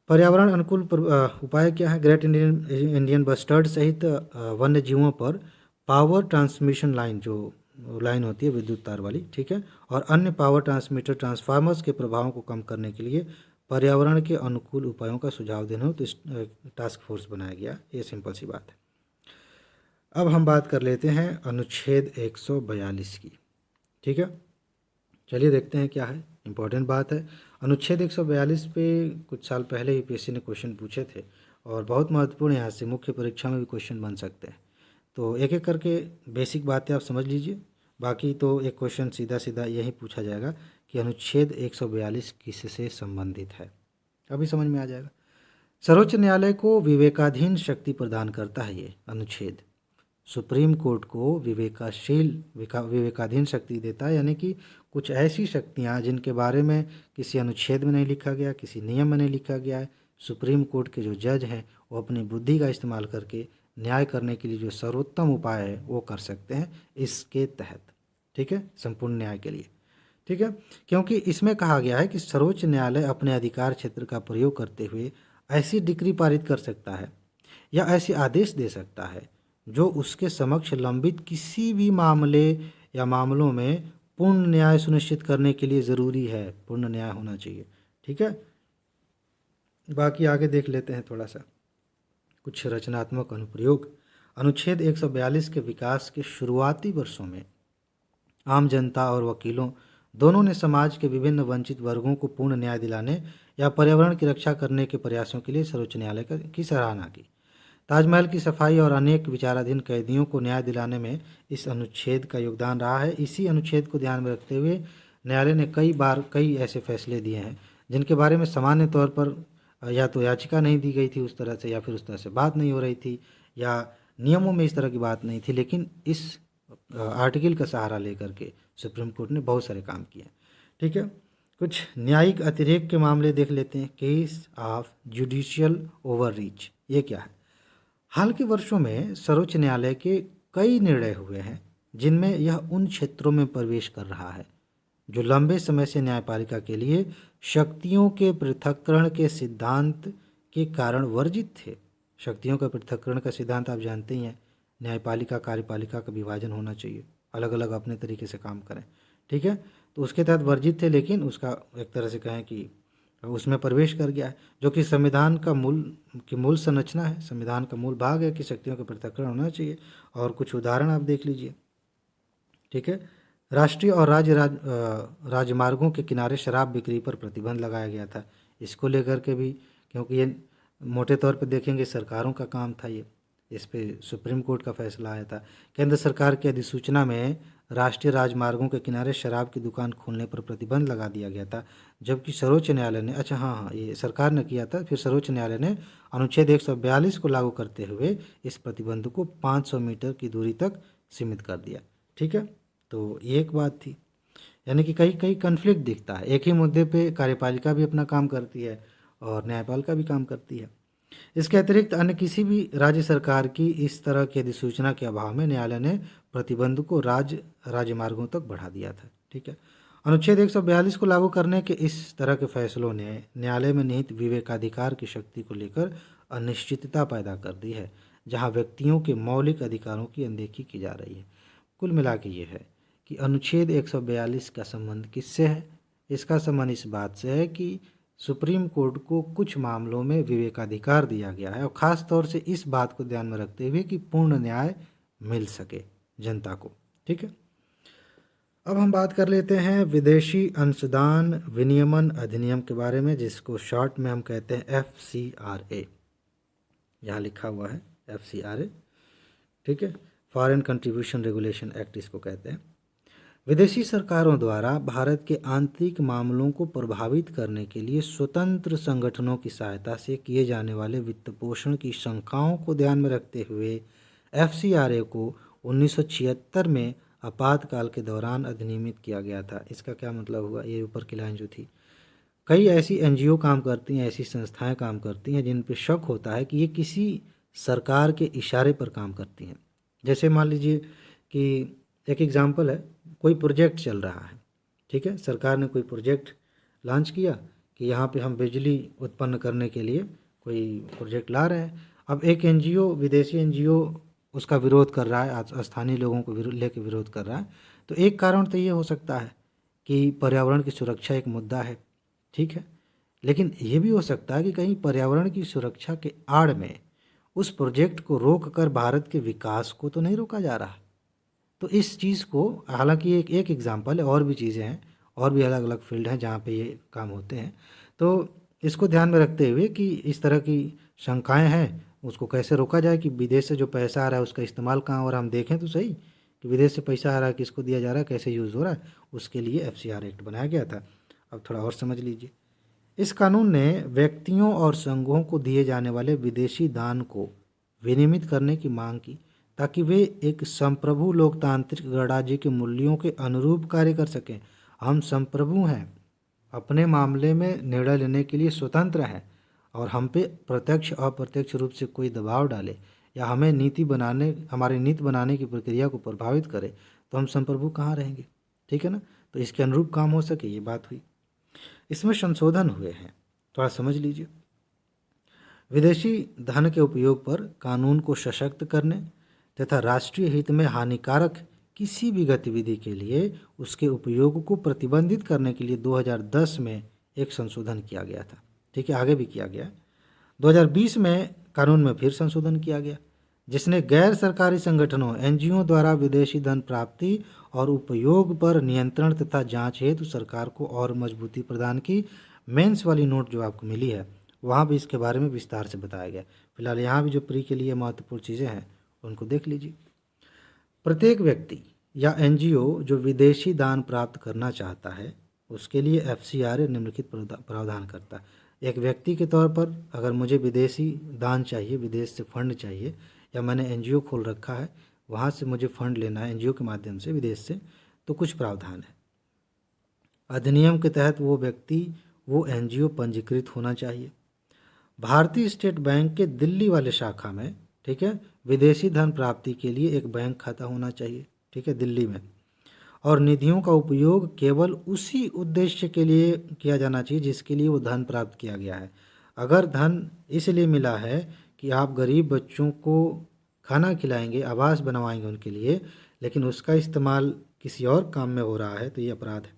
पर्यावरण अनुकूल उपाय क्या है? ग्रेट इंडियन बस्टर्ड सहित वन्य जीवों पर पावर ट्रांसमिशन लाइन, जो लाइन होती है विद्युत तार वाली, ठीक है, और अन्य पावर ट्रांसमीटर ट्रांसफार्मर्स के प्रभावों को कम करने के लिए पर्यावरण के अनुकूल उपायों का सुझाव देने हो तो टास्क फोर्स बनाया गया। ये सिंपल सी बात है। अब हम बात कर लेते हैं अनुच्छेद 142 की। ठीक है, चलिए देखते हैं क्या है, इम्पोर्टेंट बात है। अनुच्छेद 142 पे कुछ साल पहले यूपीएससी ने क्वेश्चन पूछे थे और बहुत महत्वपूर्ण, यहाँ से मुख्य परीक्षा में भी क्वेश्चन बन सकते हैं। तो एक एक करके बेसिक बातें आप समझ लीजिए, बाकी तो एक क्वेश्चन सीधा सीधा यही पूछा जाएगा कि अनुच्छेद 142 किससे संबंधित है, अभी समझ में आ जाएगा। सर्वोच्च न्यायालय को विवेकाधीन शक्ति प्रदान करता है ये अनुच्छेद। सुप्रीम कोर्ट को विवेकाधीन शक्ति देता है, यानी कि कुछ ऐसी शक्तियाँ जिनके बारे में किसी अनुच्छेद में नहीं लिखा गया, किसी नियम में नहीं लिखा गया है, सुप्रीम कोर्ट के जो जज हैं वो अपनी बुद्धि का इस्तेमाल करके न्याय करने के लिए जो सर्वोत्तम उपाय है वो कर सकते हैं इसके तहत। ठीक है, संपूर्ण न्याय के लिए। ठीक है, क्योंकि इसमें कहा गया है कि सर्वोच्च न्यायालय अपने अधिकार क्षेत्र का प्रयोग करते हुए ऐसी डिक्री पारित कर सकता है या ऐसे आदेश दे सकता है जो उसके समक्ष लंबित किसी भी मामले या मामलों में पूर्ण न्याय सुनिश्चित करने के लिए ज़रूरी है। पूर्ण न्याय होना चाहिए। ठीक है, बाकी आगे देख लेते हैं थोड़ा सा कुछ रचनात्मक अनुप्रयोग। अनुच्छेद 142 के विकास के शुरुआती वर्षों में आम जनता और वकीलों दोनों ने समाज के विभिन्न वंचित वर्गों को पूर्ण न्याय दिलाने या पर्यावरण की रक्षा करने के प्रयासों के लिए सर्वोच्च न्यायालय की सराहना की। ताजमहल की सफाई और अनेक विचाराधीन कैदियों को न्याय दिलाने में इस अनुच्छेद का योगदान रहा है। इसी अनुच्छेद को ध्यान में रखते हुए न्यायालय ने कई ऐसे फैसले दिए हैं जिनके बारे में सामान्य तौर पर या तो याचिका नहीं दी गई थी उस तरह से, या फिर उस तरह से बात नहीं हो रही थी, या नियमों में इस तरह की बात नहीं थी, लेकिन इस आर्टिकल का सहारा लेकर के सुप्रीम कोर्ट ने बहुत सारे काम किए। ठीक है, कुछ न्यायिक अतिरेक के मामले देख लेते हैं। केस ऑफ जुडिशियल ओवररीच, ये क्या है? हाल के वर्षों में सर्वोच्च न्यायालय के कई निर्णय हुए हैं जिनमें यह उन क्षेत्रों में प्रवेश कर रहा है जो लंबे समय से न्यायपालिका के लिए शक्तियों के पृथक्करण के सिद्धांत के कारण वर्जित थे। शक्तियों का पृथक्करण का सिद्धांत आप जानते ही हैं, न्यायपालिका कार्यपालिका का विभाजन होना चाहिए, अलग अलग अपने तरीके से काम करें। ठीक है, तो उसके तहत वर्जित थे, लेकिन उसका एक तरह से कहें कि उसमें प्रवेश कर गया है, जो कि संविधान का मूल संरचना है, संविधान का मूल भाग है कि शक्तियों का पृथक्करण होना चाहिए। और कुछ उदाहरण आप देख लीजिए। ठीक है, राष्ट्रीय और राजमार्गों के किनारे शराब बिक्री पर प्रतिबंध लगाया गया था। इसको लेकर के भी, क्योंकि ये मोटे तौर पर देखेंगे सरकारों का काम था, ये इस पे सुप्रीम कोर्ट का फैसला आया था। केंद्र सरकार की अधिसूचना में राष्ट्रीय राजमार्गों के किनारे शराब की दुकान खोलने पर प्रतिबंध लगा दिया गया था, जबकि सर्वोच्च न्यायालय ने, अच्छा हाँ हाँ, ये सरकार ने किया था, फिर सर्वोच्च न्यायालय ने अनुच्छेद 142 को लागू करते हुए इस प्रतिबंध को 500 मीटर की दूरी तक सीमित कर दिया। ठीक है, तो ये एक बात थी। यानी कि कई कई कन्फ्लिक्ट दिखता है, एक ही मुद्दे पे कार्यपालिका भी अपना काम करती है और न्यायपालिका भी काम करती है। इसके अतिरिक्त अन्य किसी भी राज्य सरकार की इस तरह की अधिसूचना के अभाव में न्यायालय ने प्रतिबंध को राजमार्गों तक बढ़ा दिया था। ठीक है, अनुच्छेद 142 को लागू करने के इस तरह के फैसलों ने न्यायालय में निहित विवेकाधिकार की शक्ति को लेकर अनिश्चितता पैदा कर दी है, जहां व्यक्तियों के मौलिक अधिकारों की अनदेखी की जा रही है। कुल मिला के ये है कि अनुच्छेद 142 का संबंध किससे है? इसका संबंध इस बात से है कि सुप्रीम कोर्ट को कुछ मामलों में विवेकाधिकार दिया गया है, और ख़ास तौर से इस बात को ध्यान में रखते हुए कि पूर्ण न्याय मिल सके जनता को। ठीक है, अब हम बात कर लेते हैं विदेशी अंशदान विनियमन अधिनियम के बारे में, जिसको शॉर्ट में हम कहते हैं FCRA। यहाँ लिखा हुआ है FCRA। ठीक है, फॉरेन कंट्रीब्यूशन रेगुलेशन एक्ट इसको कहते हैं। विदेशी सरकारों द्वारा भारत के आंतरिक मामलों को प्रभावित करने के लिए स्वतंत्र संगठनों की सहायता से किए जाने वाले वित्तपोषण की शंकाओं को ध्यान में रखते हुए FCRA को 1976 में आपातकाल के दौरान अधिनियमित किया गया था। इसका क्या मतलब हुआ? ये ऊपर की लाइन जो थी, कई ऐसी NGO काम करती हैं, ऐसी संस्थाएं काम करती हैं जिन पे शक होता है कि ये किसी सरकार के इशारे पर काम करती हैं। जैसे मान लीजिए कि एक एग्जांपल है, कोई प्रोजेक्ट चल रहा है। ठीक है, सरकार ने कोई प्रोजेक्ट लॉन्च किया कि यहाँ पे हम बिजली उत्पन्न करने के लिए कोई प्रोजेक्ट ला रहे हैं। अब एक NGO, विदेशी NGO उसका विरोध कर रहा है, स्थानीय लोगों को लेकर विरोध कर रहा है। तो एक कारण तो ये हो सकता है कि पर्यावरण की सुरक्षा एक मुद्दा है। ठीक है, लेकिन ये भी हो सकता है कि कहीं पर्यावरण की सुरक्षा के आड़ में उस प्रोजेक्ट को रोक कर भारत के विकास को तो नहीं रोका जा रहा। तो इस चीज़ को, हालांकि एक एग्जांपल है, और भी चीज़ें हैं, और भी अलग अलग फील्ड हैं जहाँ पे ये काम होते हैं। तो इसको ध्यान में रखते हुए कि इस तरह की शंकाएं हैं, उसको कैसे रोका जाए कि विदेश से जो पैसा आ रहा है उसका इस्तेमाल कहाँ हो रहा है, हम देखें तो सही कि विदेश से पैसा आ रहा है, किसको दिया जा रहा है, कैसे यूज़ हो रहा है, उसके लिए FCRA एक्ट बनाया गया था। अब थोड़ा और समझ लीजिए, इस कानून ने व्यक्तियों और संघों को दिए जाने वाले विदेशी दान को विनियमित करने की मांग की, ताकि वे एक संप्रभु लोकतांत्रिक गणराज्य के मूल्यों के अनुरूप कार्य कर सकें। हम संप्रभु हैं, अपने मामले में निर्णय लेने के लिए स्वतंत्र हैं, और हम पे प्रत्यक्ष और अप्रत्यक्ष रूप से कोई दबाव डाले या हमें हमारी नीति बनाने की प्रक्रिया को प्रभावित करे तो हम संप्रभु कहाँ रहेंगे? ठीक है ना, तो इसके अनुरूप काम हो सके, ये बात हुई। इसमें संशोधन हुए हैं, थोड़ा समझ लीजिए। विदेशी धन के उपयोग पर कानून को सशक्त करने तथा राष्ट्रीय हित में हानिकारक किसी भी गतिविधि के लिए उसके उपयोग को प्रतिबंधित करने के लिए 2010 में एक संशोधन किया गया था। ठीक है, आगे भी किया गया। 2020 में कानून में फिर संशोधन किया गया, जिसने गैर सरकारी संगठनों NGO द्वारा विदेशी धन प्राप्ति और उपयोग पर नियंत्रण तथा जांच हेतु सरकार को और मजबूती प्रदान की। मेंस वाली नोट जो आपको मिली है वहाँ भी इसके बारे में विस्तार से बताया गया। फिलहाल यहाँ भी जो प्री के लिए महत्वपूर्ण चीज़ें हैं उनको देख लीजिए। प्रत्येक व्यक्ति या NGO जो विदेशी दान प्राप्त करना चाहता है उसके लिए FCRA निम्नलिखित प्रावधान करता है। एक व्यक्ति के तौर पर अगर मुझे विदेशी दान चाहिए, विदेश से फंड चाहिए, या मैंने NGO खोल रखा है, वहाँ से मुझे फंड लेना है NGO के माध्यम से विदेश से, तो कुछ प्रावधान है। अधिनियम के तहत वो व्यक्ति, वो NGO पंजीकृत होना चाहिए। भारतीय स्टेट बैंक के दिल्ली वाले शाखा में, ठीक है, विदेशी धन प्राप्ति के लिए एक बैंक खाता होना चाहिए, ठीक है, दिल्ली में। और निधियों का उपयोग केवल उसी उद्देश्य के लिए किया जाना चाहिए जिसके लिए वो धन प्राप्त किया गया है। अगर धन इसलिए मिला है कि आप गरीब बच्चों को खाना खिलाएंगे, आवास बनवाएंगे उनके लिए, लेकिन उसका इस्तेमाल किसी और काम में हो रहा है, तो ये अपराध है।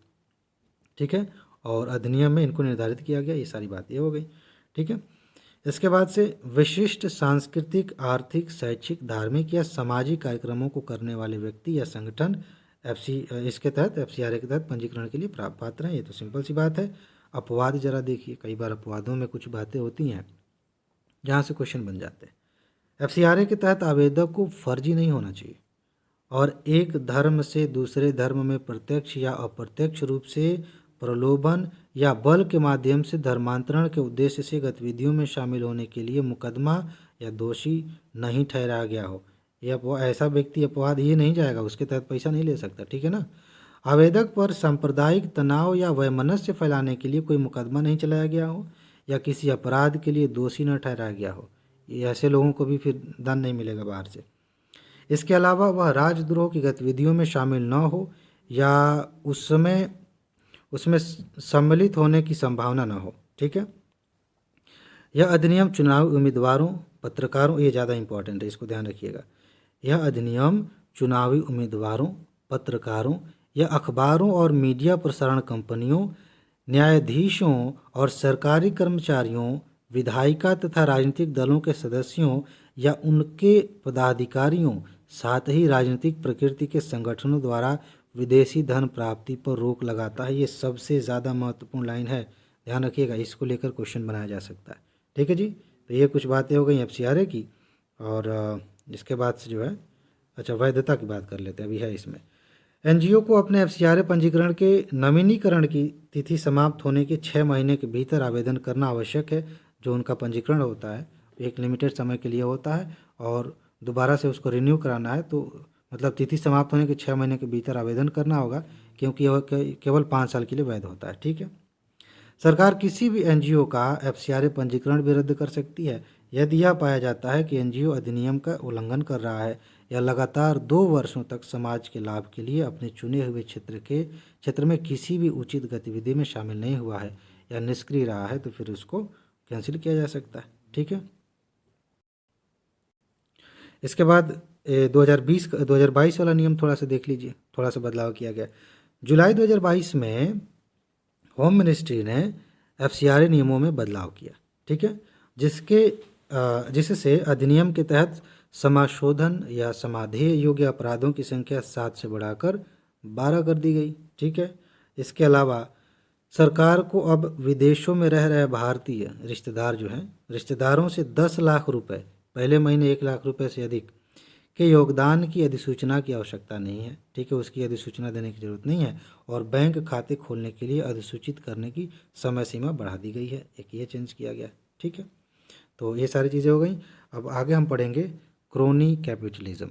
ठीक है, और अधिनियम में इनको निर्धारित किया गया। ये सारी बात ये हो गई। ठीक है, इसके बाद से विशिष्ट सांस्कृतिक, आर्थिक, शैक्षिक, धार्मिक या सामाजिक कार्यक्रमों को करने वाले व्यक्ति या संगठन इसके तहत FCRA के तहत पंजीकरण के लिए पात्र हैं। ये तो सिंपल सी बात है। अपवाद जरा देखिए, कई बार अपवादों में कुछ बातें होती हैं जहाँ से क्वेश्चन बन जाते हैं। FCRA के तहत आवेदक को फर्जी नहीं होना चाहिए, और एक धर्म से दूसरे धर्म में प्रत्यक्ष या अप्रत्यक्ष रूप से प्रलोभन या बल के माध्यम से धर्मांतरण के उद्देश्य से गतिविधियों में शामिल होने के लिए मुकदमा या दोषी नहीं ठहराया गया हो। ऐसा व्यक्ति अपवाद ये नहीं जाएगा, उसके तहत पैसा नहीं ले सकता, ठीक है ना। आवेदक पर सांप्रदायिक तनाव या वैमनस्य फैलाने के लिए कोई मुकदमा नहीं चलाया गया हो या किसी अपराध के लिए दोषी न ठहराया गया हो, ये ऐसे लोगों को भी फिर दंड नहीं मिलेगा बाहर से। इसके अलावा वह राजद्रोह की गतिविधियों में शामिल न हो या उसमें सम्मिलित होने की संभावना न हो, ठीक है। यह अधिनियम चुनावी उम्मीदवारों, पत्रकारों, ये ज़्यादा इम्पोर्टेंट है, इसको ध्यान रखिएगा। यह अधिनियम चुनावी उम्मीदवारों, पत्रकारों या अखबारों और मीडिया प्रसारण कंपनियों, न्यायाधीशों और सरकारी कर्मचारियों, विधायिका तथा राजनीतिक दलों के सदस्यों या उनके पदाधिकारियों, साथ ही राजनीतिक प्रकृति के संगठनों द्वारा विदेशी धन प्राप्ति पर रोक लगाता है। ये सबसे ज़्यादा महत्वपूर्ण लाइन है, ध्यान रखिएगा, इसको लेकर क्वेश्चन बनाया जा सकता है, ठीक है जी। तो ये कुछ बातें हो गई FCRA की। और इसके बाद से जो है, अच्छा, वैधता की बात कर लेते हैं, अभी है इसमें। NGO को अपने FCRA पंजीकरण के नवीनीकरण की तिथि समाप्त होने के 6 महीने के भीतर आवेदन करना आवश्यक है। जो उनका पंजीकरण होता है एक लिमिटेड समय के लिए होता है और दोबारा से उसको रिन्यू कराना है, तो मतलब तिथि समाप्त होने के 6 महीने के भीतर आवेदन करना होगा, क्योंकि यह केवल 5 साल के लिए वैध होता है, ठीक है। सरकार किसी भी NGO का FCRA पंजीकरण भी रद्द कर सकती है यदि यह पाया जाता है कि NGO अधिनियम का उल्लंघन कर रहा है या लगातार 2 वर्षों तक समाज के लाभ के लिए अपने चुने हुए क्षेत्र में किसी भी उचित गतिविधि में शामिल नहीं हुआ है या निष्क्रिय रहा है, तो फिर उसको कैंसिल किया जा सकता है, ठीक है। इसके बाद 2022 वाला नियम थोड़ा सा देख लीजिए, थोड़ा सा बदलाव किया गया। जुलाई 2022 में होम मिनिस्ट्री ने FCRA नियमों में बदलाव किया, ठीक है, जिससे अधिनियम के तहत समाशोधन या समाधेय योग्य अपराधों की संख्या 7 से बढ़ाकर 12 कर दी गई, ठीक है। इसके अलावा सरकार को अब विदेशों में रह रहे भारतीय रिश्तेदार जो हैं, रिश्तेदारों से 10 लाख रुपए, पहले महीने 1 लाख रुपए से अधिक के योगदान की अधिसूचना की आवश्यकता नहीं है, ठीक है, उसकी अधिसूचना देने की जरूरत नहीं है। और बैंक खाते खोलने के लिए अधिसूचित करने की समय सीमा बढ़ा दी गई है, एक ये चेंज किया गया, ठीक है। तो ये सारी चीज़ें हो गई। अब आगे हम पढ़ेंगे क्रोनी कैपिटलिज्म।